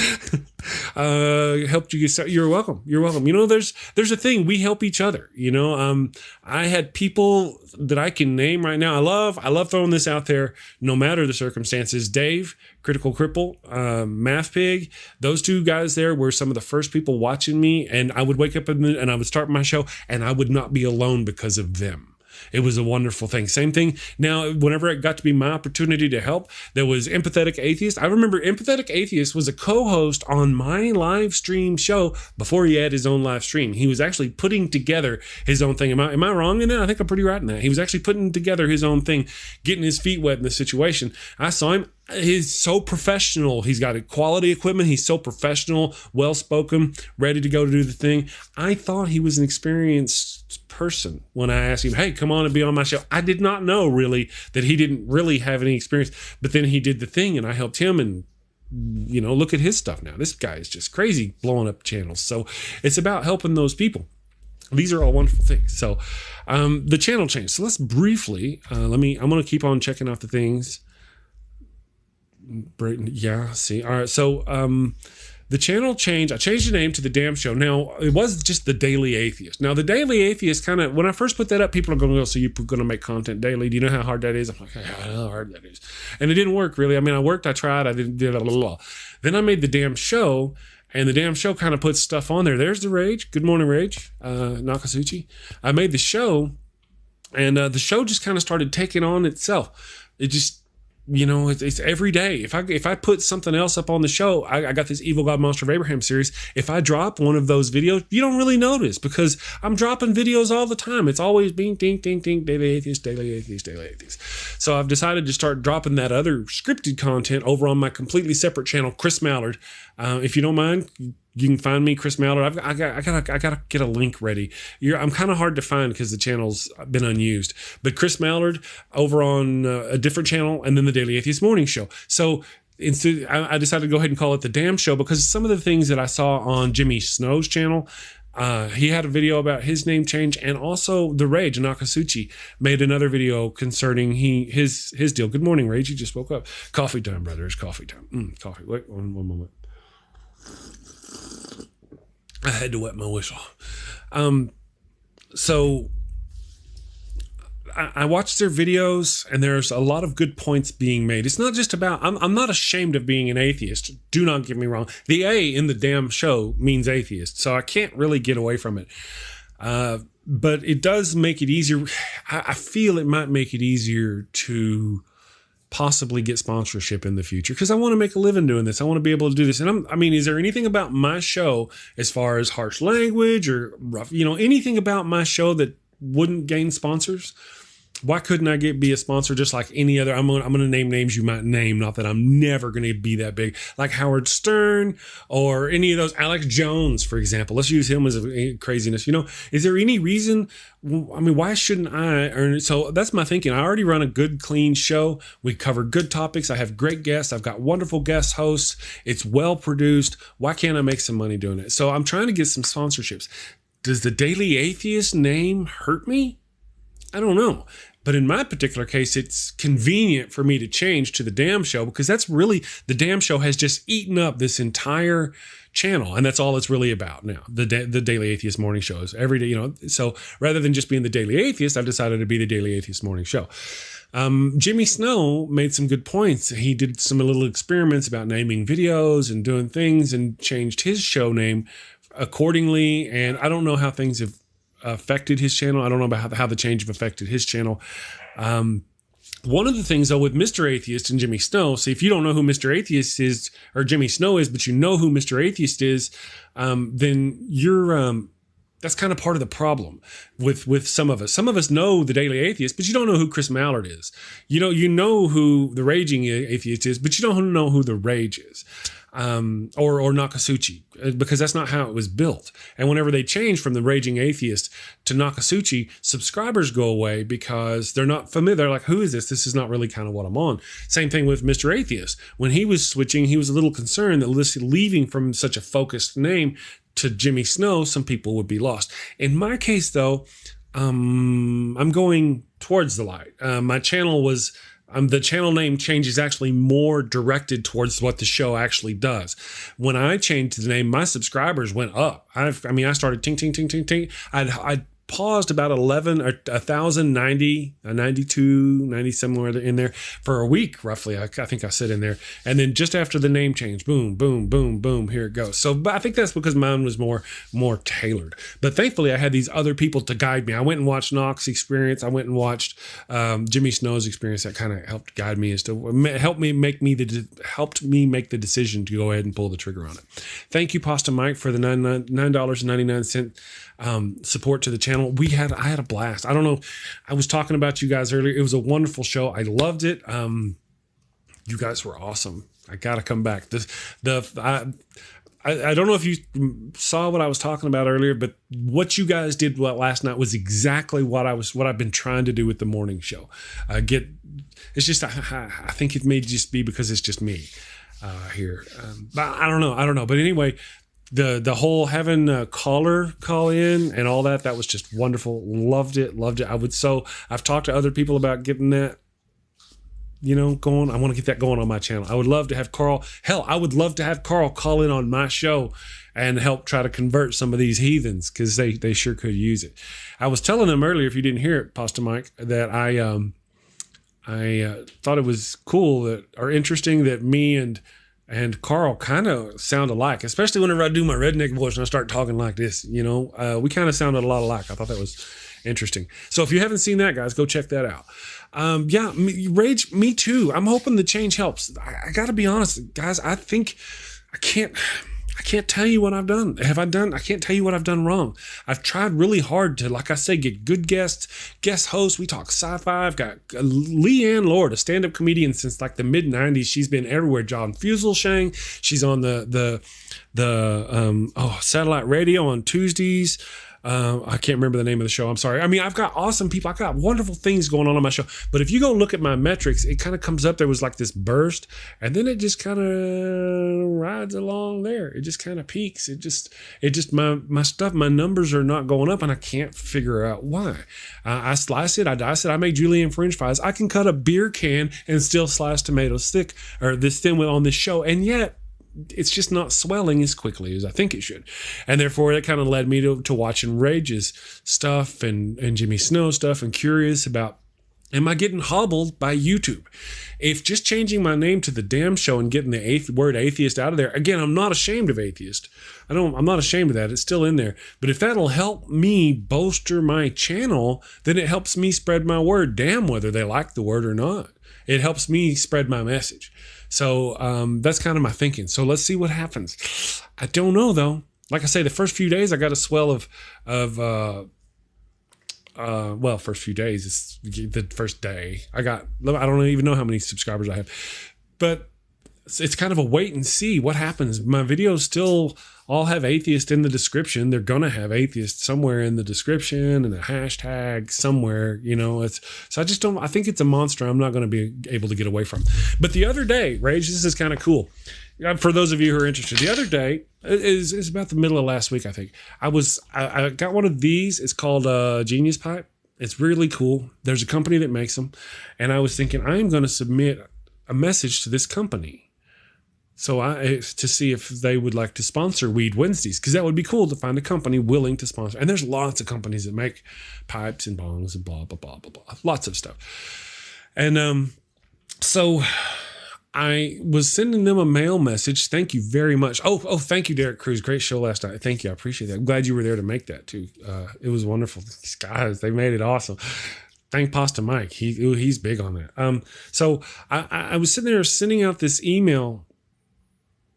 Helped you get started. You're welcome. You're welcome. There's a thing. We help each other. I had people that I can name right now. I love throwing this out there, no matter the circumstances. Dave, Critical Cripple, Math Pig. Those two guys there were some of the first people watching me, and I would wake up and I would start my show, and I would not be alone because of them. It was a wonderful thing. Same thing. Now, whenever it got to be my opportunity to help, there was Empathetic Atheist. I remember Empathetic Atheist was a co-host on my live stream show before he had his own live stream. He was actually putting together his own thing. Am I wrong in that? I think I'm pretty right in that. He was actually putting together his own thing, getting his feet wet in the situation. I saw him. He's so professional. He's got quality equipment. He's so professional, well-spoken, ready to go to do the thing. I thought he was an experienced person when I asked him, hey, come on and be on my show. I did not know really that he didn't really have any experience, but then he did the thing and I helped him, and look at his stuff now. This guy is just crazy blowing up channels. So it's about helping those people. These are all wonderful things. So the channel change. So let's briefly, I'm going to keep on checking out the things. Yeah, see. All right. So the channel change, I changed the name to The Damn Show. Now, it was just The Daily Atheist. Now, The Daily Atheist kind of, when I first put that up, people are going to go, so you're going to make content daily. Do you know how hard that is? I'm like, how hard that is. And it didn't work, really. I mean, I tried, I did blah, blah, blah. Then I made The Damn Show, and The Damn Show kind of puts stuff on there. There's the Rage. Good morning, Rage. Nakasuchi. I made the show, and the show just kind of started taking on itself. It just, it's every day. If I put something else up on the show, I got this Evil God Monster of Abraham series. If I drop one of those videos, you don't really notice because I'm dropping videos all the time. It's always being ding, ding, ding, Daily Atheist, Daily Atheist, Daily Atheist. So I've decided to start dropping that other scripted content over on my completely separate channel, Chris Mallard. If you don't mind, you can find me, Chris Mallard. I gotta get a link ready. I'm kind of hard to find because the channel's been unused. But Chris Mallard over on a different channel, and then the Daily Atheist Morning Show. So instead, I decided to go ahead and call it The Damn Show because some of the things that I saw on Jimmy Snow's channel, he had a video about his name change, and also the Rage Nakasuchi made another video concerning his deal. Good morning, Rage. You just woke up. Coffee time, brother. It's coffee time. Coffee. Wait one moment. I had to wet my whistle. So I watched their videos, and there's a lot of good points being made. It's not just about, I'm not ashamed of being an atheist. Do not get me wrong. The A in The Damn Show means atheist, so I can't really get away from it. But it does make it easier. I feel it might make it easier to possibly get sponsorship in the future because I want to make a living doing this. I want to be able to do this. And is there anything about my show as far as harsh language or rough, anything about my show that wouldn't gain sponsors? Why couldn't I be a sponsor just like any other? I'm going to name names you might name. Not that I'm never going to be that big, like Howard Stern or any of those. Alex Jones, for example. Let's use him as a craziness. Is there any reason? Why shouldn't I earn it? So that's my thinking. I already run a good, clean show. We cover good topics. I have great guests. I've got wonderful guest hosts. It's well produced. Why can't I make some money doing it? So I'm trying to get some sponsorships. Does the Daily Atheist name hurt me? I don't know. But in my particular case, it's convenient for me to change to The Damn Show because that's really, The Damn Show has just eaten up this entire channel. And that's all it's really about now. The Daily Atheist Morning Show is every day, So rather than just being The Daily Atheist, I've decided to be The Daily Atheist Morning Show. Jimmy Snow made some good points. He did some little experiments about naming videos and doing things and changed his show name accordingly. And I don't know how things have affected his channel. I don't know about how the change have affected his channel. One of the things though with Mr. Atheist and Jimmy Snow, see if you don't know who Mr. Atheist is or Jimmy Snow is, but you know who Mr. Atheist is, then you're that's kind of part of the problem with some of us. Some of us know the Daily Atheist, but you don't know who Chris Mallard is. You know who the Raging Atheist is, but you don't know who the Rage is. Or Nakasuchi, because that's not how it was built. And whenever they change from the Raging Atheist to Nakasuchi, subscribers go away because they're not familiar. They're like, who is this? This is not really kind of what I'm on. Same thing with Mr. Atheist. When he was switching, he was a little concerned that leaving from such a focused name to Jimmy Snow, some people would be lost. In my case, though, I'm going towards the light. My channel was... the channel name change is actually more directed towards what the show actually does. When I changed the name, my subscribers went up. I started ting, ting, ting, ting, ting. I'd paused about 1,090, 92, 90, somewhere in there for a week, roughly. I think I said in there. And then just after the name change, boom, boom, boom, boom, here it goes. So but I think that's because mine was more tailored. But thankfully, I had these other people to guide me. I went and watched Knox's experience. I went and watched Jimmy Snow's experience. That kind of helped guide me as to helped me make the decision to go ahead and pull the trigger on it. Thank you, Pasta Mike, for the $9.99 support to the channel. I had a blast. I don't know. I was talking about you guys earlier. It was a wonderful show. I loved it. You guys were awesome. I got to come back. I don't know if you saw what I was talking about earlier, but what you guys did last night was exactly what I've been trying to do with the morning show. It's just, I think it may just be because it's just me here. But I don't know. But anyway, the whole having a caller call in and all that was just wonderful. Loved it. I've talked to other people about getting that, going. I want to get that going on my channel. I would love to have Carl. Hell, I would love to have Carl call in on my show and help try to convert some of these heathens, because they sure could use it. I was telling them earlier, if you didn't hear it, Pasta Mike, that I thought it was cool or interesting that me and Carl kind of sound alike, especially whenever I do my redneck voice and I start talking like this. We kind of sounded a lot alike. I thought that was interesting. So if you haven't seen that, guys, go check that out. Rage, me too. I'm hoping the change helps. I got to be honest, guys. I think I can't tell you what I've done. I can't tell you what I've done wrong. I've tried really hard to, like I say, get good guest hosts. We talk sci-fi. I've got Leighann, Lord, a stand-up comedian since like the mid-90s. She's been everywhere. John Fuselsang. She's on the satellite radio on Tuesdays. I can't remember the name of the show. I'm sorry. I mean, I've got awesome people. I've got wonderful things going on my show. But if you go look at my metrics, it kind of comes up. There was like this burst, and then it just kind of rides along there. It just kind of peaks. My stuff, my numbers are not going up, and I can't figure out why. I slice it. I dice it. I make julienne French fries. I can cut a beer can and still slice tomatoes thick, or this thin on this show, and yet it's just not swelling as quickly as I think it should. And therefore that kind of led me to watching Rage's stuff and Jimmy Snow stuff, and curious about, am I getting hobbled by YouTube? If just changing my name to the damn show and getting the word atheist out of there, again, I'm not ashamed of atheist. I'm not ashamed of that. It's still in there. But if that'll help me bolster my channel, then it helps me spread my word, damn whether they like the word or not. It helps me spread my message. So that's kind of my thinking. So let's see what happens. I don't know, though. Like I say, the first few days I got a swell first few days. It's the first day. I don't even know how many subscribers I have. But it's kind of a wait and see what happens. My videos still all have atheist in the description. They're going to have atheist somewhere in the description and a hashtag somewhere, I think it's a monster I'm not going to be able to get away from. But the other day, Rage, this is kind of cool. For those of you who are interested, the other day is about the middle of last week, I think. I got one of these. It's called Genius Pipe. It's really cool. There's a company that makes them. And I was thinking, I'm going to submit a message to this company. So to see if they would like to sponsor Weed Wednesdays, because that would be cool to find a company willing to sponsor. And there's lots of companies that make pipes and bongs and blah, blah, blah, blah, blah. Lots of stuff. And so I was sending them a mail message. Thank you very much. Oh, thank you, Derek Cruz. Great show last night. Thank you. I appreciate that. I'm glad you were there to make that too. It was wonderful. These guys, they made it awesome. Thank Pasta Mike. He's big on that. So I was sitting there sending out this email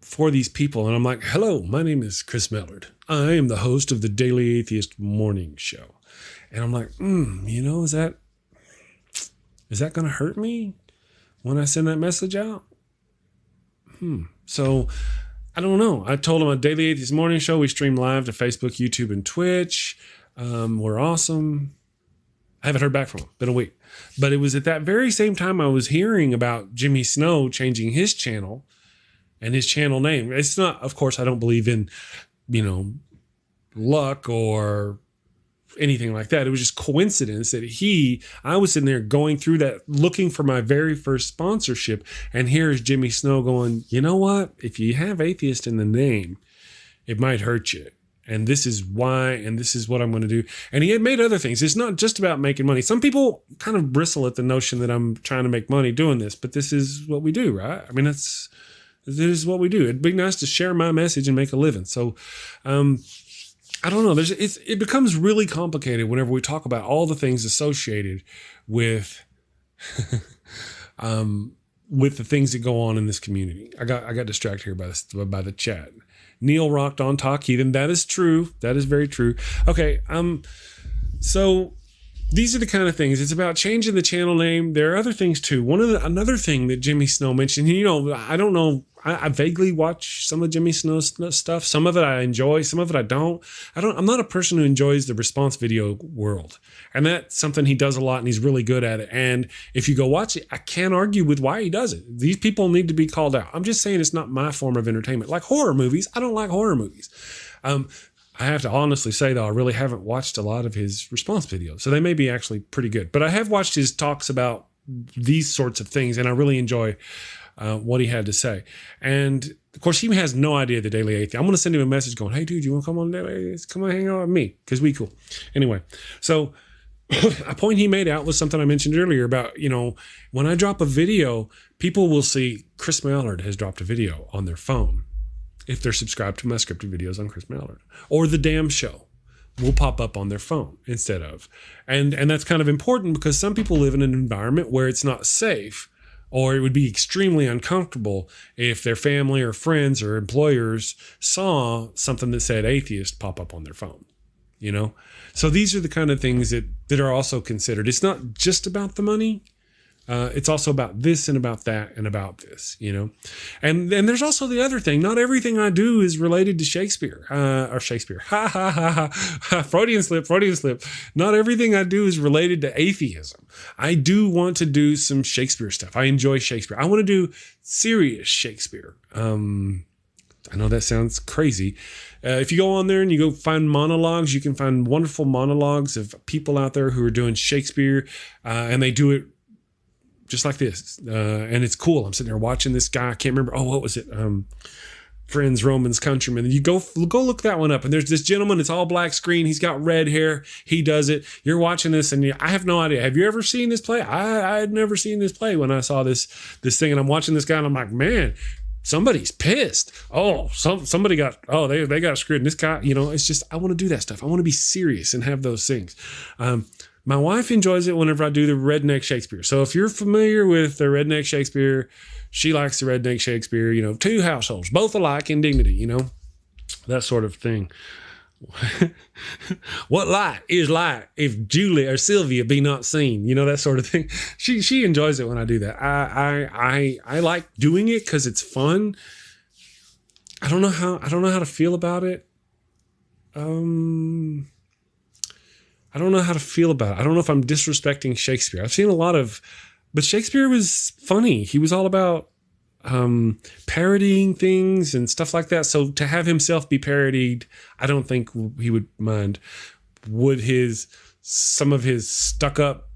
for these people, and I'm like, hello, my name is Chris Mellard. I am the host of the Daily Atheist Morning Show. And I'm like, is that going to hurt me when I send that message out? So I don't know. I told them a Daily Atheist Morning Show. We stream live to Facebook, YouTube, and Twitch. We're awesome. I haven't heard back from them. Been a week. But it was at that very same time I was hearing about Jimmy Snow changing his channel and his channel name. It's not, of course, I don't believe in, luck or anything like that. It was just coincidence that I was sitting there going through that, looking for my very first sponsorship. And here's Jimmy Snow going, you know what? If you have atheist in the name, it might hurt you. and this is why, and this is what I'm going to do. And he had made other things. It's not just about making money. Some people kind of bristle at the notion that I'm trying to make money doing this, but this is what we do, right? I mean, this is what we do. It'd be nice to share my message and make a living. So, I don't know. It becomes really complicated whenever we talk about all the things associated with, with the things that go on in this community. I got distracted here by the chat. Neil rocked on Talk Heathen. That is true. That is very true. Okay. So these are the kind of things. It's about changing the channel name. There are other things too. Another thing that Jimmy Snow mentioned, I don't know. I vaguely watch some of Jimmy Snow's stuff. Some of it I enjoy, some of it I don't. I'm not a person who enjoys the response video world. And that's something he does a lot, and he's really good at it. And if you go watch it, I can't argue with why he does it. These people need to be called out. I'm just saying it's not my form of entertainment. Like horror movies, I don't like horror movies. I have to honestly say, though, I really haven't watched a lot of his response videos. So they may be actually pretty good. But I have watched his talks about these sorts of things, and I really enjoy what he had to say. And of course, he has no idea the Daily Atheist. I'm going to send him a message going, hey, dude, you want to come on Daily Atheist? Come on, hang out with me, because we cool. Anyway, so a point he made out was something I mentioned earlier about, when I drop a video, people will see Chris Mallard has dropped a video on their phone if they're subscribed to my scripted videos on Chris Mallard. Or The Damn Show will pop up on their phone instead of. And that's kind of important because some people live in an environment where it's not safe, or it would be extremely uncomfortable if their family or friends or employers saw something that said atheist pop up on their phone, So these are the kind of things that are also considered. It's not just about the money. It's also about this and about that and about this, And there's also the other thing. Not everything I do is related to Shakespeare, or Shakespeare. Ha, ha, ha, ha. Freudian slip. Not everything I do is related to atheism. I do want to do some Shakespeare stuff. I enjoy Shakespeare. I want to do serious Shakespeare. I know that sounds crazy. If you go on there and you go find monologues, you can find wonderful monologues of people out there who are doing Shakespeare, and they do it just like this. And it's cool. I'm sitting there watching this guy. I can't remember. Oh, what was it? Friends, Romans, Countrymen. You go look that one up. And there's this gentleman. It's all black screen. He's got red hair. He does it. You're watching this, and I have no idea. Have you ever seen this play? I had never seen this play when I saw this thing. And I'm watching this guy, and I'm like, man, somebody's pissed. Oh, somebody got. Oh, they got screwed. And this guy, it's just I want to do that stuff. I want to be serious and have those things. My wife enjoys it whenever I do the redneck Shakespeare. So if you're familiar with the redneck Shakespeare, she likes the redneck Shakespeare, two households, both alike in dignity, that sort of thing. What light is light if Julia or Sylvia be not seen, that sort of thing. She enjoys it when I do that. I like doing it because it's fun. I don't know how to feel about it. I don't know how to feel about it. I don't know if I'm disrespecting Shakespeare. I've seen a lot but Shakespeare was funny. He was all about parodying things and stuff like that. So to have himself be parodied, I don't think he would mind. Would some of his stuck up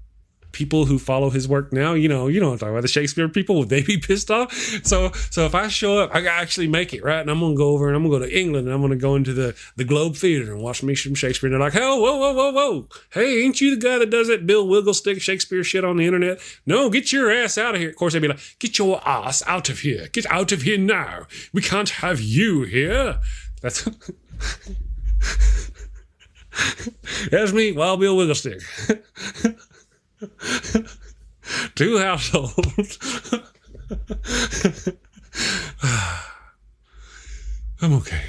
people who follow his work now, you know what I'm talking about, the Shakespeare people, would they be pissed off? So if I show up, I actually make it, right? And I'm going to go over and I'm going to go to England and I'm going to go into the Globe Theater and watch me some Shakespeare. And they're like, oh, whoa. Hey, ain't you the guy that does that Bill Wigglestick Shakespeare shit on the internet? No, get your ass out of here. Of course, they'd be like, get your ass out of here. Get out of here now. We can't have you here. That's me, Wild Bill Wigglestick. Two households. I'm okay.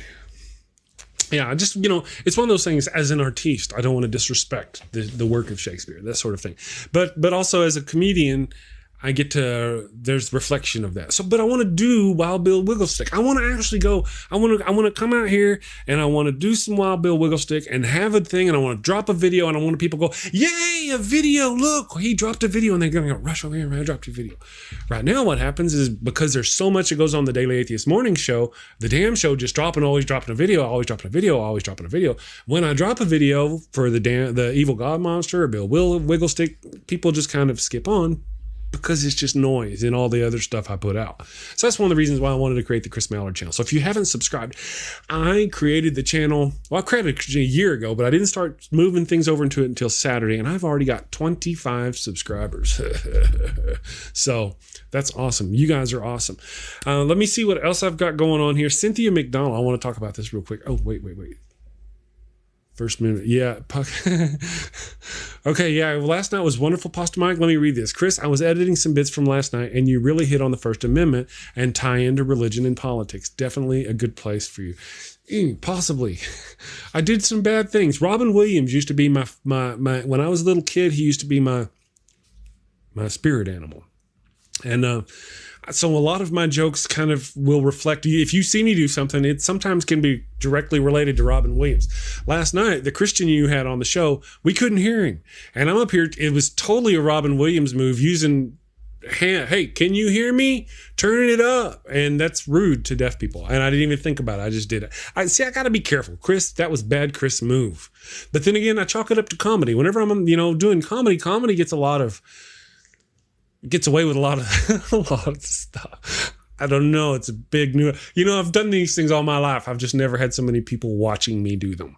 Yeah, I just, it's one of those things. As an artiste, I don't want to disrespect the work of Shakespeare, that sort of thing. But also as a comedian, I get there's reflection of that. So, but I want to do Wild Bill Wigglestick. I want to actually go, I want to come out here and I want to do some Wild Bill Wigglestick and have a thing, and I want to drop a video, and I want people to go, yay, a video, look, he dropped a video, and they're going to go rush over here and I dropped a video. Right now what happens is, because there's so much that goes on the Daily Atheist Morning Show, the damn show just always dropping a video. When I drop a video for the Evil God Monster or Bill Wigglestick, people just kind of skip on. because it's just noise and all the other stuff I put out. So that's one of the reasons why I wanted to create the Chris Mallard channel. So if you haven't subscribed, I created the channel. Well, I created it a year ago, but I didn't start moving things over into it until Saturday. And I've already got 25 subscribers. So that's awesome. You guys are awesome. Let me see what else I've got going on here. Cynthia McDonald. I want to talk about this real quick. Oh, wait. First minute. Yeah. Okay. Yeah. Last night was wonderful, Pastor Mike. Let me read this. Chris, I was editing some bits from last night and you really hit on the First Amendment and tie into religion and politics. Definitely a good place for you. Possibly. I did some bad things. Robin Williams used to be my when I was a little kid, he used to be my spirit animal. And, so a lot of my jokes kind of will reflect, if you see me do something, it sometimes can be directly related to Robin Williams. Last night, the Christian you had on the show, we couldn't hear him. And I'm up here, it was totally a Robin Williams move using, hey, can you hear me? Turn it up. And that's rude to deaf people. And I didn't even think about it. I just did it. I got to be careful. Chris, that was bad Chris move. But then again, I chalk it up to comedy. Whenever I'm, doing comedy gets away with a lot of stuff. I don't know. It's a big new, I've done these things all my life. I've just never had so many people watching me do them.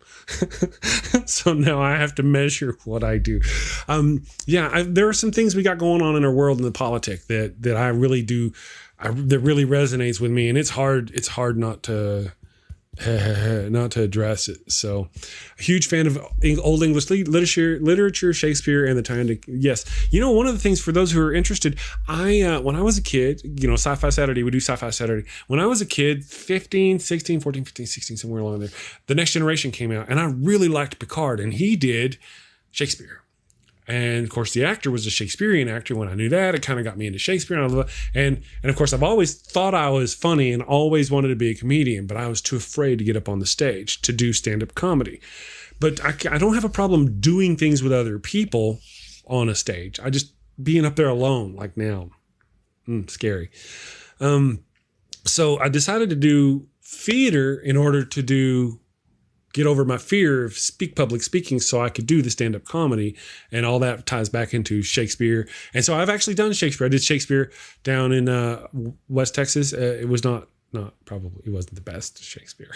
So now I have to measure what I do. There are some things we got going on in our world in the politics that I really do, that really resonates with me. And it's hard not to address it. So a huge fan of old English literature, Shakespeare, and the time to, yes. One of the things for those who are interested, when I was a kid, Sci-Fi Saturday, we do Sci-Fi Saturday. When I was a kid, 14, 15, 16, somewhere along there, The Next Generation came out and I really liked Picard and he did Shakespeare. And of course, the actor was a Shakespearean actor. When I knew that, it kind of got me into Shakespeare. And of course, I've always thought I was funny and always wanted to be a comedian, but I was too afraid to get up on the stage to do stand-up comedy. But I don't have a problem doing things with other people on a stage. I just being up there alone, like now, scary. So I decided to do theater in order to get over my fear of public speaking so I could do the stand-up comedy, and all that ties back into Shakespeare. And so I've actually done Shakespeare. I did Shakespeare down in West Texas. It was it wasn't the best Shakespeare.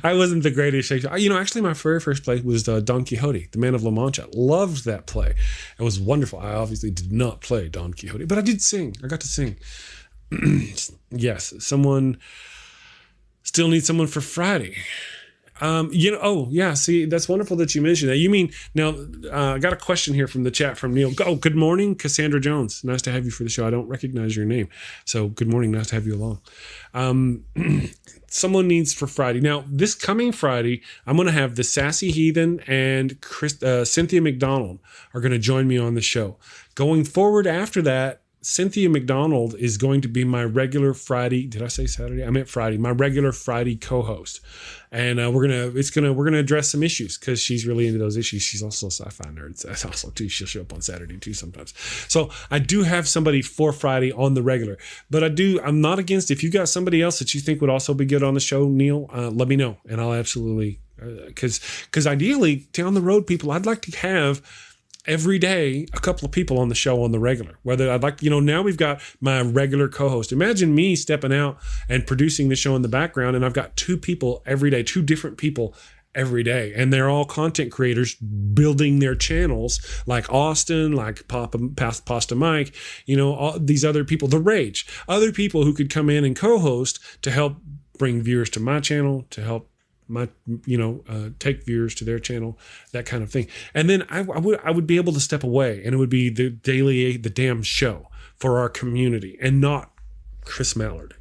I wasn't the greatest Shakespeare. Actually my very first play was Don Quixote, the Man of La Mancha. Loved that play. It was wonderful. I obviously did not play Don Quixote, but I did sing. I got to sing. Yes, someone still needs someone for Friday. See, that's wonderful that you mentioned that. You mean, now, I got a question here from the chat from Neil. Oh, good morning, Cassandra Jones. Nice to have you for the show. I don't recognize your name. So good morning. Nice to have you along. Someone needs for Friday. Now, this coming Friday, I'm going to have the Sassy Heathen and Cynthia McDonald are going to join me on the show. Going forward after that, Cynthia McDonald is going to be my regular Friday. Did I say Saturday? I meant Friday. My regular Friday co-host, and we're gonna address some issues because she's really into those issues. She's also a sci-fi nerd. That's also too. She'll show up on Saturday too sometimes. So I do have somebody for Friday on the regular, but I'm not against. If you got somebody else that you think would also be good on the show, Neil, let me know, and I'll absolutely because ideally down the road, people, I'd like to have every day a couple of people on the show on the regular. Whether I'd like, now we've got my regular co-host. Imagine me stepping out and producing the show in the background, and I've got two people every day, two different people every day, and they're all content creators building their channels, like Austin, like Pasta Mike, all these other people, The Rage, other people who could come in and co-host to help bring viewers to my channel, to help take viewers to their channel, that kind of thing. And then I would be able to step away, and it would be the damn show for our community, and not Chris Mallard,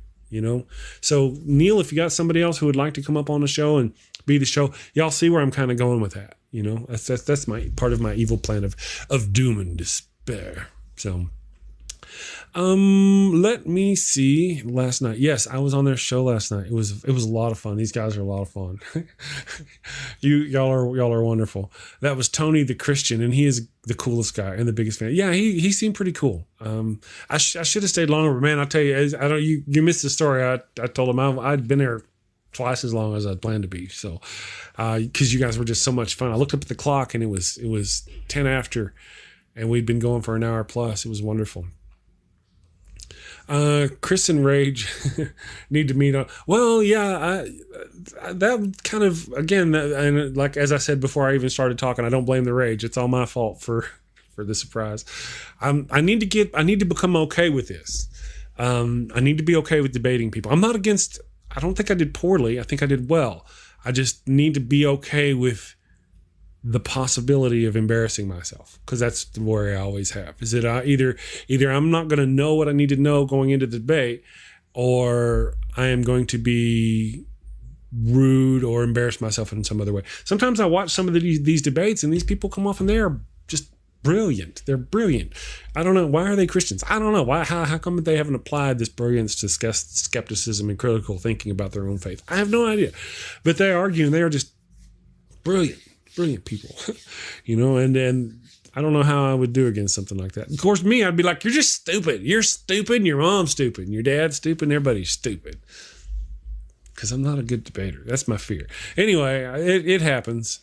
So Neil, if you got somebody else who would like to come up on the show and be the show, y'all see where I'm kind of going with that. That's my part of my evil plan of doom and despair. So let me see. Last night, yes, I was on their show last night. It was a lot of fun. These guys are a lot of fun. y'all are wonderful. That was Tony the Christian, and he is the coolest guy and the biggest fan. Yeah, he seemed pretty cool. I should have stayed longer, but man, I'll tell you, you missed the story. I told him I'd been there twice as long as I'd planned to be. So, because you guys were just so much fun. I looked up at the clock and it was 10 after and we'd been going for an hour plus. It was wonderful. Chris and Rage need to meet on. Well, yeah, that kind of, again, and like, as I said before I even started talking, I don't blame the Rage. It's all my fault for the surprise. I need to become okay with this. I need to be okay with debating people. I'm not against, I don't think I did poorly. I think I did well. I just need to be okay with the possibility of embarrassing myself, because that's the worry I always have, is that either I'm not going to know what I need to know going into the debate, or I am going to be rude or embarrass myself in some other way. Sometimes I watch some of these debates, and these people come off and they are just brilliant. They're brilliant. I don't know. Why are they Christians? I don't know. Why? How come they haven't applied this brilliance to skepticism and critical thinking about their own faith? I have no idea. But they argue, and they are just brilliant people, and I don't know how I would do against something like that. Of course, me, I'd be like, you're just stupid. You're stupid, and your mom's stupid, and your dad's stupid, and everybody's stupid. Because I'm not a good debater. That's my fear. Anyway, it happens.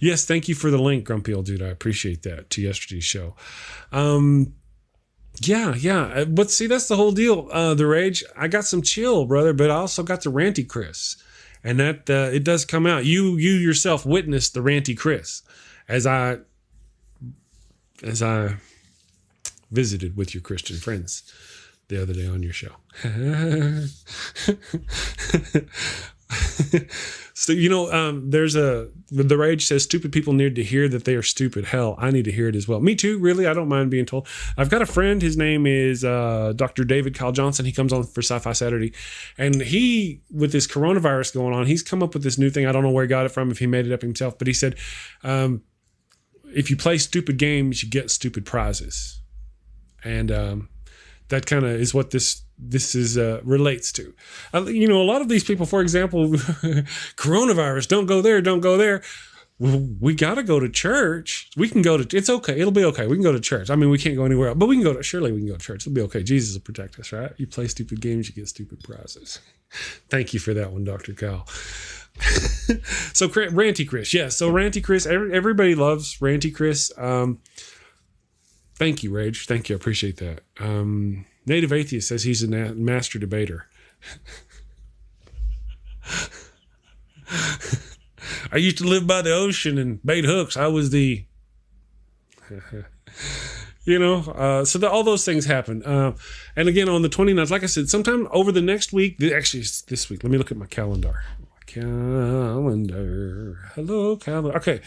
Yes, thank you for the link, Grumpy Old Dude. I appreciate that, to yesterday's show. Yeah. But see, that's the whole deal. The Rage, I got some chill, brother, but I also got the Ranty Chris. And that it does come out. You yourself witnessed the Ranty Chris as I visited with your Christian friends the other day on your show. So, there's the Rage says stupid people need to hear that they are stupid. Hell, I need to hear it as well. Me too, really. I don't mind being told. I've got a friend. His name is Dr. David Kyle Johnson. He comes on for Sci-Fi Saturday. And he, with this coronavirus going on, he's come up with this new thing. I don't know where he got it from, if he made it up himself. But he said, if you play stupid games, you get stupid prizes. And that kind of is what this is relates to. A lot of these people, for example, coronavirus, don't go there. Well, we got to go to church. We can go to, it's okay. It'll be okay. We can go to church. I mean, we can't go anywhere else, but surely we can go to church. It'll be okay. Jesus will protect us, right? You play stupid games, you get stupid prizes. Thank you for that one, Dr. Kyle. So Ranty Chris. Yeah. So Ranty Chris, everybody loves Ranty Chris. Thank you, Rage. Thank you. I appreciate that. Native Atheist says he's a master debater. I used to live by the ocean and bait hooks. I was the, so all those things happen. And again, on the 29th, like I said, sometime over the next week, actually this week, let me look at my calendar. Hello, calendar. Okay.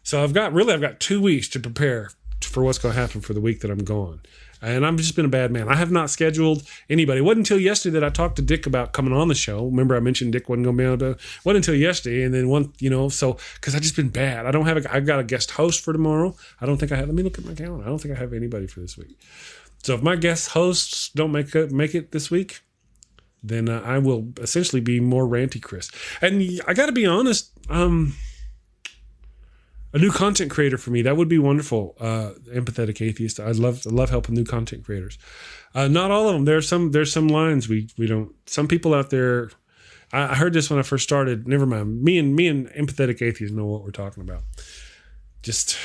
So I've got 2 weeks to prepare for what's going to happen for the week that I'm gone. And I've just been a bad man. I have not scheduled anybody. It wasn't until yesterday that I talked to Dick about coming on the show. Remember I mentioned Dick wasn't going to be able to. It wasn't until yesterday. And then because I've just been bad. I've got a guest host for tomorrow. Let me look at my calendar. I don't think I have anybody for this week. So if my guest hosts don't make it this week, then I will essentially be more Ranty Chris. And I got to be honest, a new content creator for me, that would be wonderful. Empathetic Atheist. I love helping new content creators. Not all of them. There's some lines we don't. Some people out there. I heard this when I first started. Never mind. Me and Empathetic Atheist know what we're talking about. Just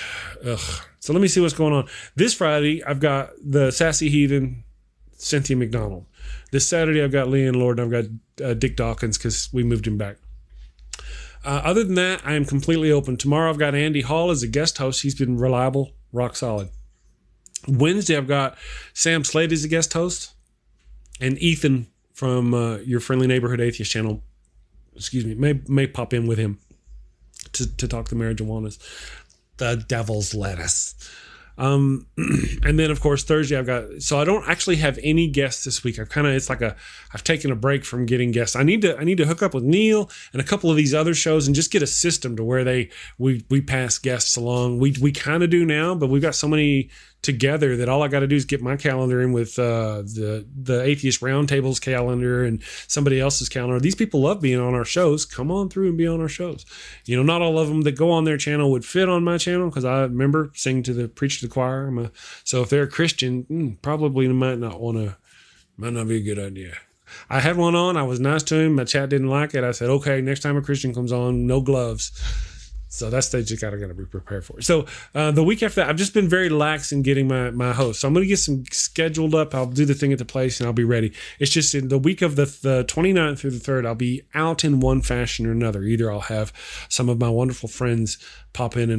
ugh. So let me see what's going on. This Friday I've got the Sassy Heathen, Cynthia McDonald. This Saturday I've got Leighann Lord and I've got Dick Dawkins because we moved him back. Other than that, I am completely open. Tomorrow, I've got Andy Hall as a guest host. He's been reliable, rock solid. Wednesday, I've got Sam Slade as a guest host. And Ethan from your Friendly Neighborhood Atheist channel, may pop in with him to talk the marijuanas. The devil's lettuce. And then of course Thursday so I don't actually have any guests this week. I've taken a break from getting guests. I need to hook up with Neil and a couple of these other shows and just get a system to where we pass guests along. We kind of do now, but we've got so many together that all I got to do is get my calendar in with the Atheist Roundtable's calendar and somebody else's calendar. These people love being on our shows. Come on through and be on our shows. Not all of them that go on their channel would fit on my channel because I remember preach to the choir. So if they're a Christian, probably might not be a good idea. I had one on. I was nice to him. My chat didn't like it. I said, okay, next time a Christian comes on, no gloves. So that's stage you gotta be prepared for. So the week after that, I've just been very lax in getting my host. So I'm gonna get some scheduled up. I'll do the thing at the place and I'll be ready. It's just in the week of the 29th through the 3rd, I'll be out in one fashion or another. Either I'll have some of my wonderful friends pop in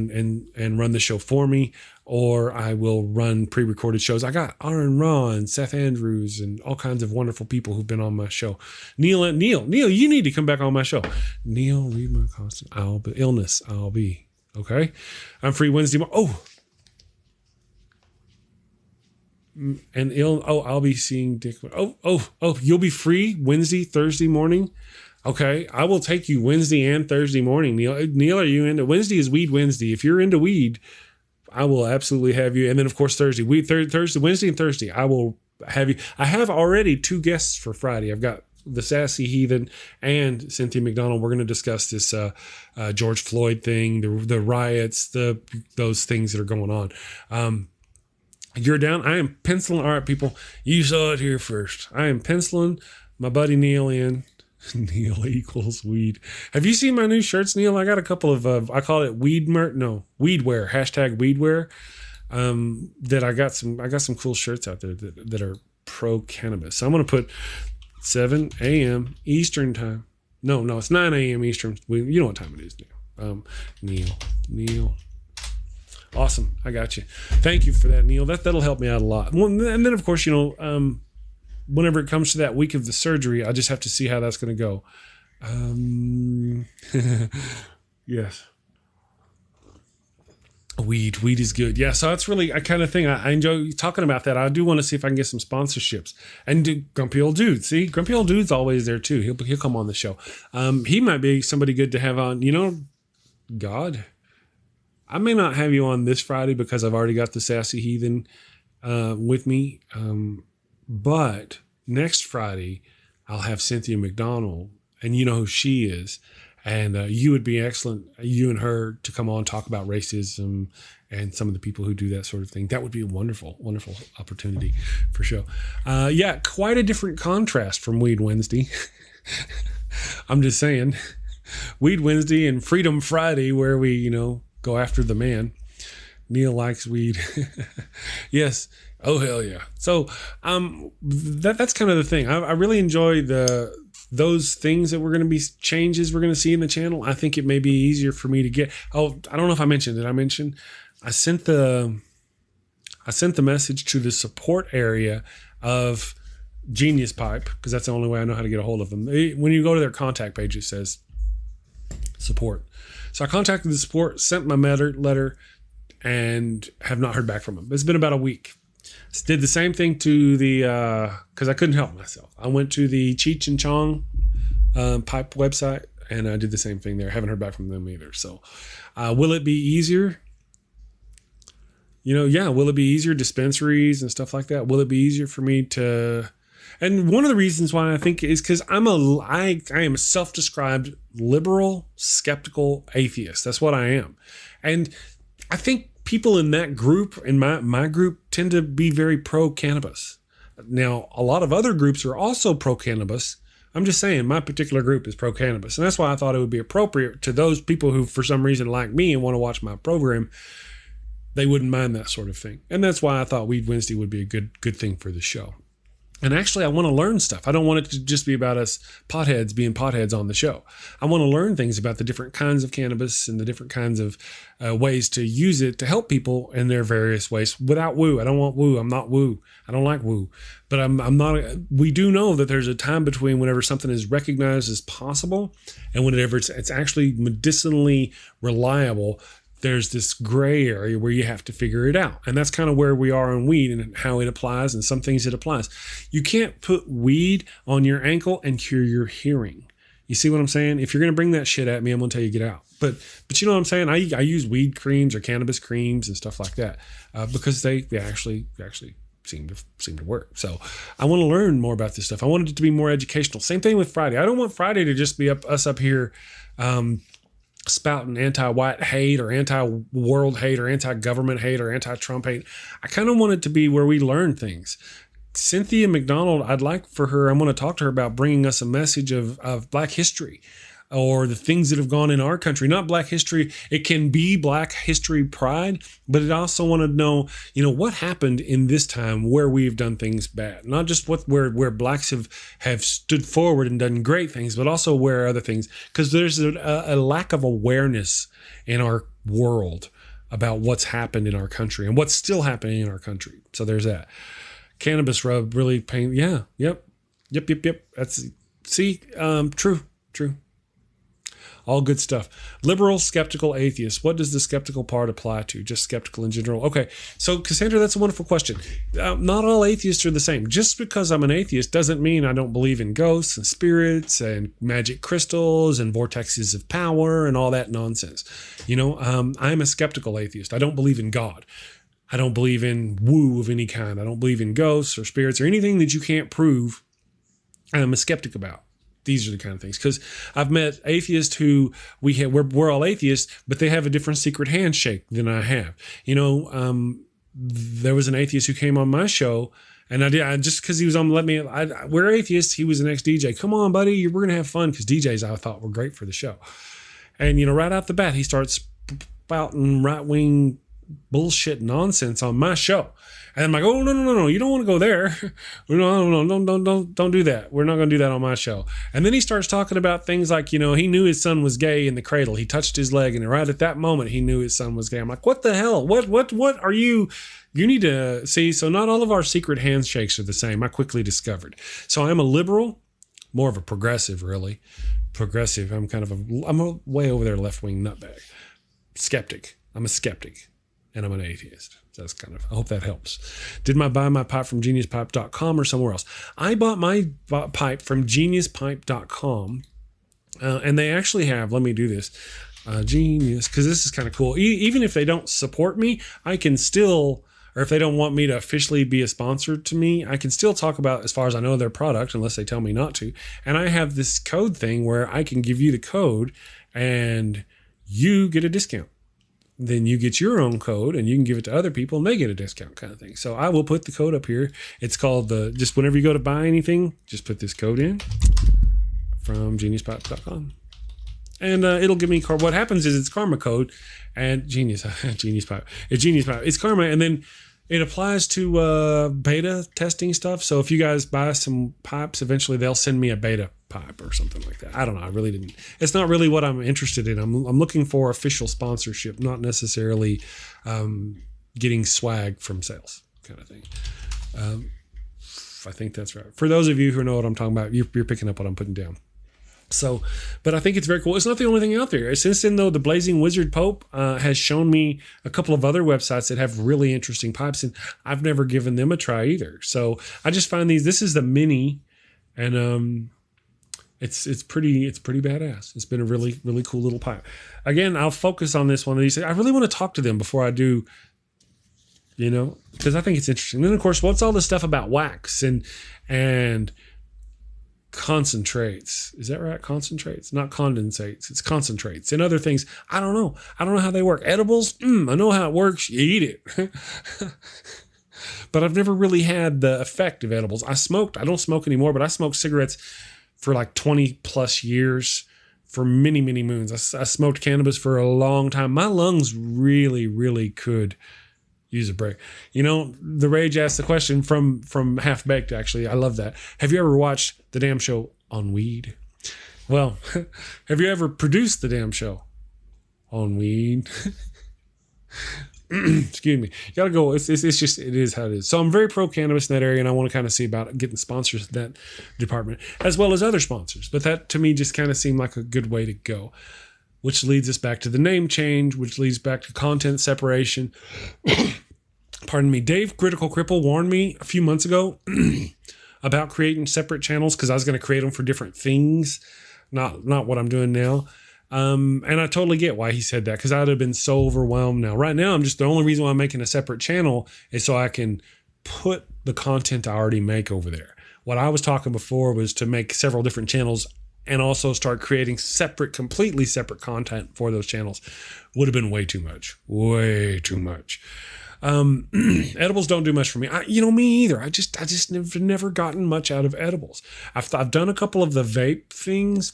and run the show for me, or I will run pre-recorded shows. I got Aaron Ron, Seth Andrews, and all kinds of wonderful people who've been on my show. Neil, you need to come back on my show. Neil, read my constant. I'll be okay. I'm free Wednesday. I'll be seeing Dick. You'll be free Wednesday, Thursday morning. Okay, I will take you Wednesday and Thursday morning. Neil, are you into Wednesday? Is Weed Wednesday? If you're into weed, I will absolutely have you. And then, of course, Thursday, Wednesday and Thursday, I will have you. I have already 2 guests for Friday. I've got the Sassy Heathen and Cynthia McDonald. We're going to discuss this George Floyd thing, the riots, those things that are going on. You're down. I am penciling. All right, people, you saw it here first. I am penciling my buddy Neil in. Neil equals weed. Have you seen my new shirts, Neil? I got a couple of, I call it weedwear, hashtag weedwear. That I got some cool shirts out there that are pro cannabis. So I'm going to put 7 a.m. Eastern time. No, it's 9 a.m. Eastern. You know what time it is now. Neil. Awesome. I got you. Thank you for that, Neil. That'll help me out a lot. And then, of course, whenever it comes to that week of the surgery, I just have to see how that's going to go. Yes. Weed is good. Yeah, so that's really a kind of thing. I enjoy talking about that. I do want to see if I can get some sponsorships. And Grumpy Old Dude. See, Grumpy Old Dude's always there too. He'll come on the show. He might be somebody good to have on. God, I may not have you on this Friday because I've already got the Sassy Heathen with me. But next Friday, I'll have Cynthia McDonald, and you know who she is. And you would be excellent, you and her, to come on, talk about racism and some of the people who do that sort of thing. That would be a wonderful, wonderful opportunity for sure. Yeah, quite a different contrast from Weed Wednesday. I'm just saying. Weed Wednesday and Freedom Friday, where we, go after the man. Neil likes weed. Yes. Oh, hell yeah. So that's kind of the thing. I really enjoy those things that changes we're going to see in the channel. I think it may be easier for me to get. Oh, I don't know if I mentioned. Did I mention? I sent the message to the support area of Genius Pipe, because that's the only way I know how to get a hold of them. When you go to their contact page, it says support. So I contacted the support, sent my letter, and have not heard back from them. It's been about a week. Did the same thing to because I couldn't help myself. I went to the Cheech and Chong pipe website, and I did the same thing there. Haven't heard back from them either. So will it be easier? Yeah, will it be easier? Dispensaries and stuff like that. Will it be easier for me to... And one of the reasons why I think is because I am a self-described liberal, skeptical atheist. That's what I am. And I think people in that group, in my group, tend to be very pro-cannabis. Now, a lot of other groups are also pro-cannabis. I'm just saying my particular group is pro-cannabis. And that's why I thought it would be appropriate to those people who, for some reason, like me and want to watch my program, they wouldn't mind that sort of thing. And that's why I thought Weed Wednesday would be a good thing for the show. And actually, I want to learn stuff. I don't want it to just be about us potheads being potheads on the show. I want to learn things about the different kinds of cannabis and the different kinds of ways to use it to help people in their various ways without woo. I don't want woo. I'm not woo. I don't like woo. But I'm not. We do know that there's a time between whenever something is recognized as possible and whenever it's actually medicinally reliable. There's this gray area where you have to figure it out. And that's kind of where we are on weed and how it applies, and some things it applies. You can't put weed on your ankle and cure your hearing. You see what I'm saying? If you're going to bring that shit at me, I'm going to tell you get out. But you know what I'm saying? I use weed creams or cannabis creams and stuff like that because they actually seem to work. So I want to learn more about this stuff. I wanted it to be more educational. Same thing with Friday. I don't want Friday to just be us up here spouting anti-white hate or anti-world hate or anti-government hate or anti-Trump hate. I kind of want it to be where we learn things. Cynthia McDonald, I'd like for her, I'm going to talk to her about bringing us a message of Black history. or the things that have gone in our country, not Black history. It can be Black history pride, but it also want to know, what happened in this time where we've done things bad, not just where Blacks have stood forward and done great things, but also where other things, because there's a lack of awareness in our world about what's happened in our country and what's still happening in our country. So there's that. Cannabis rub really pain. Yeah. Yep. That's, true. All good stuff. Liberal, skeptical, atheist. What does the skeptical part apply to? Just skeptical in general. Okay. So Cassandra, that's a wonderful question. Not all atheists are the same. Just because I'm an atheist doesn't mean I don't believe in ghosts and spirits and magic crystals and vortexes of power and all that nonsense. I'm a skeptical atheist. I don't believe in God. I don't believe in woo of any kind. I don't believe in ghosts or spirits or anything that you can't prove. I'm a skeptic about. These are the kind of things. Because I've met atheists who we're all atheists, but they have a different secret handshake than I have. There was an atheist who came on my show, and I just because he was on, we're atheists. He was an ex-DJ. Come on, buddy, we're gonna have fun, because DJs I thought were great for the show. And right out the bat, he starts spouting right-wing bullshit nonsense on my show. And I'm like, oh, no, you don't want to go there. No, don't do that. We're not going to do that on my show. And then he starts talking about things like, he knew his son was gay in the cradle. He touched his leg, and right at that moment, he knew his son was gay. I'm like, what the hell? What are you? You need to see. So not all of our secret handshakes are the same. I quickly discovered. So I'm a liberal, more of a progressive, really. Progressive. I'm a way over there left-wing nutbag. Skeptic. I'm a skeptic. And I'm an atheist. So that's I hope that helps. Did I buy my pipe from geniuspipe.com or somewhere else? I bought my pipe from geniuspipe.com. And they actually have, let me do this, Genius, because this is kind of cool. Even if they don't support me, I can still, or if they don't want me to officially be a sponsor to me, I can still talk about, as far as I know, their product, unless they tell me not to. And I have this code thing where I can give you the code and you get a discount. Then you get your own code and you can give it to other people and they get a discount, kind of thing. So I will put the code up here. It's called just whenever you go to buy anything, just put this code in from geniuspipe.com. And it'll give me what happens is it's karma code and Genius Pipe. It's Genius Pipe. It's karma. And then it applies to beta testing stuff. So if you guys buy some pipes, eventually they'll send me a beta pipe or something like that. I don't know. I really didn't. It's not really what I'm interested in. I'm looking for official sponsorship, not necessarily getting swag from sales, kind of thing. I think that's right. For those of you who know what I'm talking about, you're picking up what I'm putting down. So, but I think it's very cool. It's not the only thing out there. Since then, though, the Blazing Wizard Pope has shown me a couple of other websites that have really interesting pipes, and I've never given them a try either. So I just find these. This is the mini, and it's pretty badass. It's been a really, really cool little pipe. Again, I'll focus on this one of these. I really want to talk to them before I do, because I think it's interesting. Then, of course, what's all this stuff about wax and concentrates? Is that right? Concentrates, not condensates. It's concentrates and other things. I don't know how they work. Edibles, I know how it works. You eat it. But I've never really had the effect of edibles. I don't smoke anymore, but I smoked cigarettes for like 20 plus years, for many, many moons. I smoked cannabis for a long time. My lungs really, really could use a break. The Rage asked the question from Half Baked, actually. I love that. Have you ever watched the damn show on weed? Well, have you ever produced the damn show on weed? Excuse me. You gotta go. It's just, it is how it is. So I'm very pro cannabis in that area, and I want to kind of see about getting sponsors in that department, as well as other sponsors. But that to me just kind of seemed like a good way to go. Which leads us back to the name change, which leads back to content separation. Pardon me. Dave Critical Cripple warned me a few months ago about creating separate channels, because I was going to create them for different things, not what I'm doing now. And I totally get why he said that, because I'd have been so overwhelmed now. Right now, the only reason why I'm making a separate channel is so I can put the content I already make over there. What I was talking before was to make several different channels and also start creating completely separate content for those channels. Would have been way too much. Edibles don't do much for me. Me either. I just never gotten much out of edibles. I've done a couple of the vape things.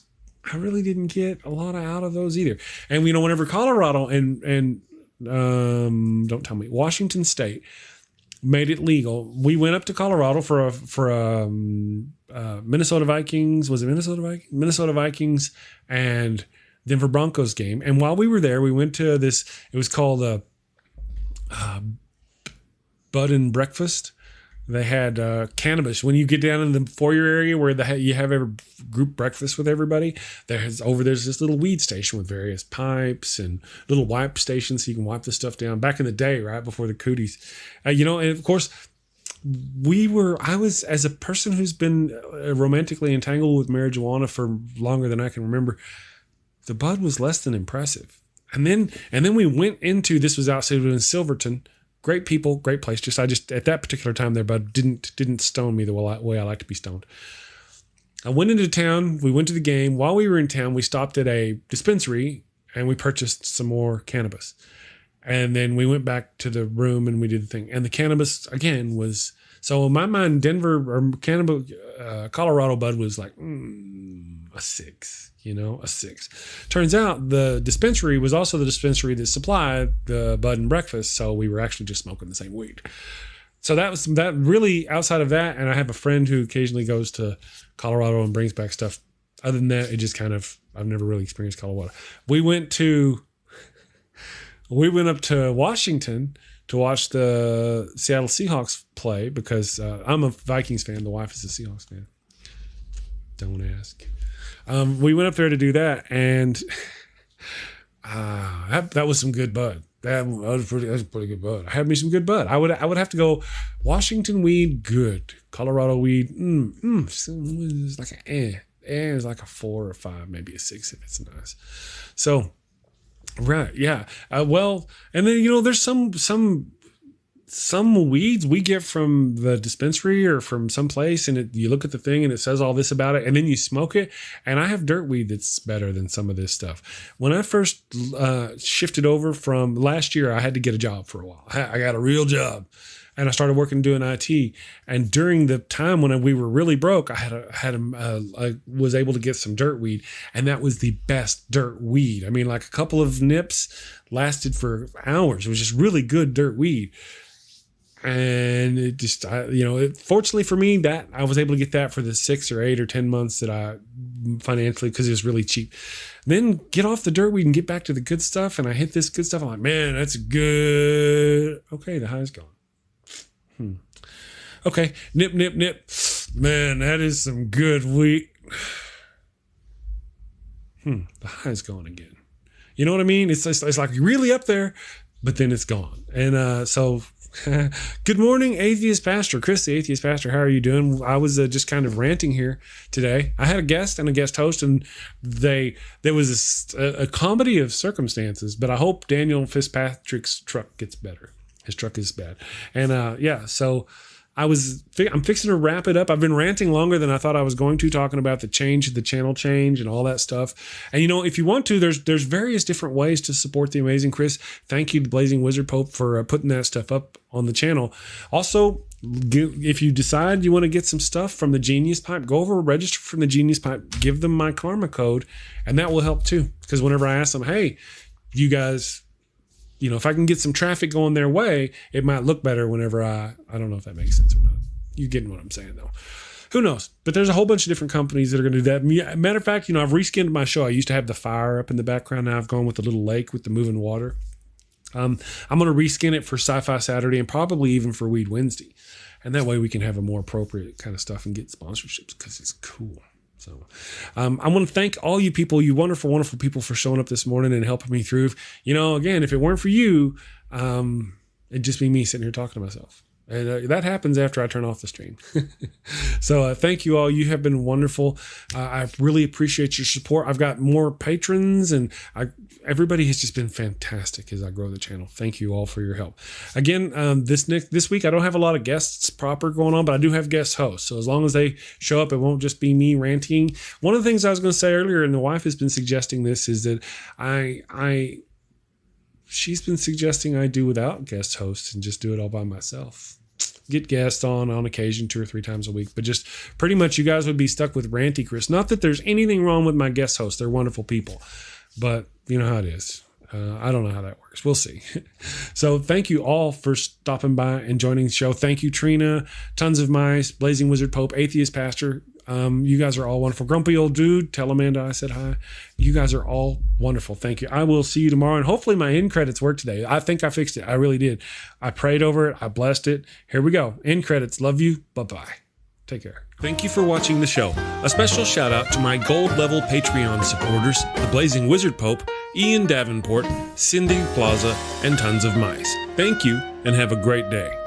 I really didn't get a lot out of those either. And whenever Colorado and don't tell me, Washington State made it legal, we went up to Colorado for a Minnesota Vikings. Was it Minnesota Vikings? Minnesota Vikings and Denver Broncos game. And while we were there, we went to this. It was called a Bud and Breakfast. They had Cammish. When you get down in the foyer area where you have a group breakfast with everybody, there's this little weed station with various pipes and little wipe stations so you can wipe the stuff down. Back in the day, right before the cooties, and of course, I was, as a person who's been romantically entangled with marijuana for longer than I can remember, the bud was less than impressive. And then we went into, this was outside in Silverton. Great people, great place. I just at that particular time there, bud didn't stone me the way I like to be stoned. I went into town. We went to the game. While we were in town, we stopped at a dispensary and we purchased some more cannabis. And then we went back to the room and we did the thing. And the cannabis again was, so in my mind, Denver or Colorado bud was like a 6. A 6. Turns out the dispensary was also the dispensary that supplied the Bud and Breakfast, so we were actually just smoking the same weed. So that was that. Really, outside of that, and I have a friend who occasionally goes to Colorado and brings back stuff. Other than that, it just kind of, I've never really experienced Colorado. We went up to Washington to watch the Seattle Seahawks play because I'm a Vikings fan. The wife is a Seahawks fan. Don't ask. We went up there to do that, and that was some good bud. That was pretty good bud. I had me some good bud. I would have to go Washington weed, good. Colorado weed, it's like it's like a 4 or 5, maybe a 6 if it's nice. So, right, yeah. Well, and then there's some weeds we get from the dispensary or from someplace, and you look at the thing and it says all this about it, and then you smoke it. And I have dirt weed that's better than some of this stuff. When I first shifted over from last year, I had to get a job for a while. I got a real job, and I started working doing IT. And during the time when we were really broke, I was able to get some dirt weed, and that was the best dirt weed. I mean, like a couple of nips lasted for hours. It was just really good dirt weed. And it just, fortunately for me, that I was able to get that for the 6 or 8 or 10 months that I financially, because it was really cheap. Then get off the dirt weed and get back to the good stuff. And I hit this good stuff. I'm like, man, that's good. Okay, the high's gone. Okay, nip. Man, that is some good weed. The high's gone again. You know what I mean? It's like really up there, but then it's gone. And so... Good morning, Atheist Pastor. Chris, the Atheist Pastor. How are you doing? I was just kind of ranting here today. I had a guest and a guest host, and there was a comedy of circumstances, but I hope Daniel Fitzpatrick's truck gets better. His truck is bad. And so I'm fixing to wrap it up. I've been ranting longer than I thought I was going to, talking about the channel change and all that stuff. And if you want to, there's various different ways to support the amazing Chris. Thank you to Blazing Wizard Pope for putting that stuff up on the channel. Also, if you decide you want to get some stuff from the Genius Pipe, go over, register from the Genius Pipe, give them my karma code, and that will help too. Because whenever I ask them, hey, you guys, if I can get some traffic going their way, it might look better whenever I don't know if that makes sense or not. You getting what I'm saying though. Who knows? But there's a whole bunch of different companies that are going to do that. Matter of fact, I've reskinned my show. I used to have the fire up in the background. Now I've gone with the little lake with the moving water. I'm going to reskin it for Sci-Fi Saturday and probably even for Weed Wednesday. And that way we can have a more appropriate kind of stuff and get sponsorships because it's cool. So I want to thank all you people, you wonderful, wonderful people for showing up this morning and helping me through. Again, if it weren't for you, it'd just be me sitting here talking to myself. And that happens after I turn off the stream. So thank you all. You have been wonderful. I really appreciate your support. I've got more patrons, and everybody has just been fantastic as I grow the channel. Thank you all for your help. Again, this week I don't have a lot of guests proper going on, but I do have guest hosts. So as long as they show up, it won't just be me ranting. One of the things I was going to say earlier, and the wife has been suggesting this, is that she's been suggesting I do without guest hosts and just do it all by myself. get guests on occasion 2 or 3 times a week, but just pretty much you guys would be stuck with Ranty Chris. Not that there's anything wrong with my guest hosts. They're wonderful people, but you know how it is. I don't know how that works. We'll see. So thank you all for stopping by and joining the show. Thank you, Trina, Tons of Mice, Blazing Wizard Pope, Atheist Pastor. You guys are all wonderful. Grumpy Old Dude, tell Amanda I said hi. You guys are all wonderful. Thank you. I will see you tomorrow, and hopefully my end credits work today. I think I fixed it. I really did. I prayed over it. I blessed it. Here we go. End credits. Love you. Bye-bye. Take care. Thank you for watching the show. A special shout out to my gold level Patreon supporters, the Blazing Wizard Pope, Ian Davenport, Cindy PLAZA, and Tons of Mice. Thank you, and have a great day.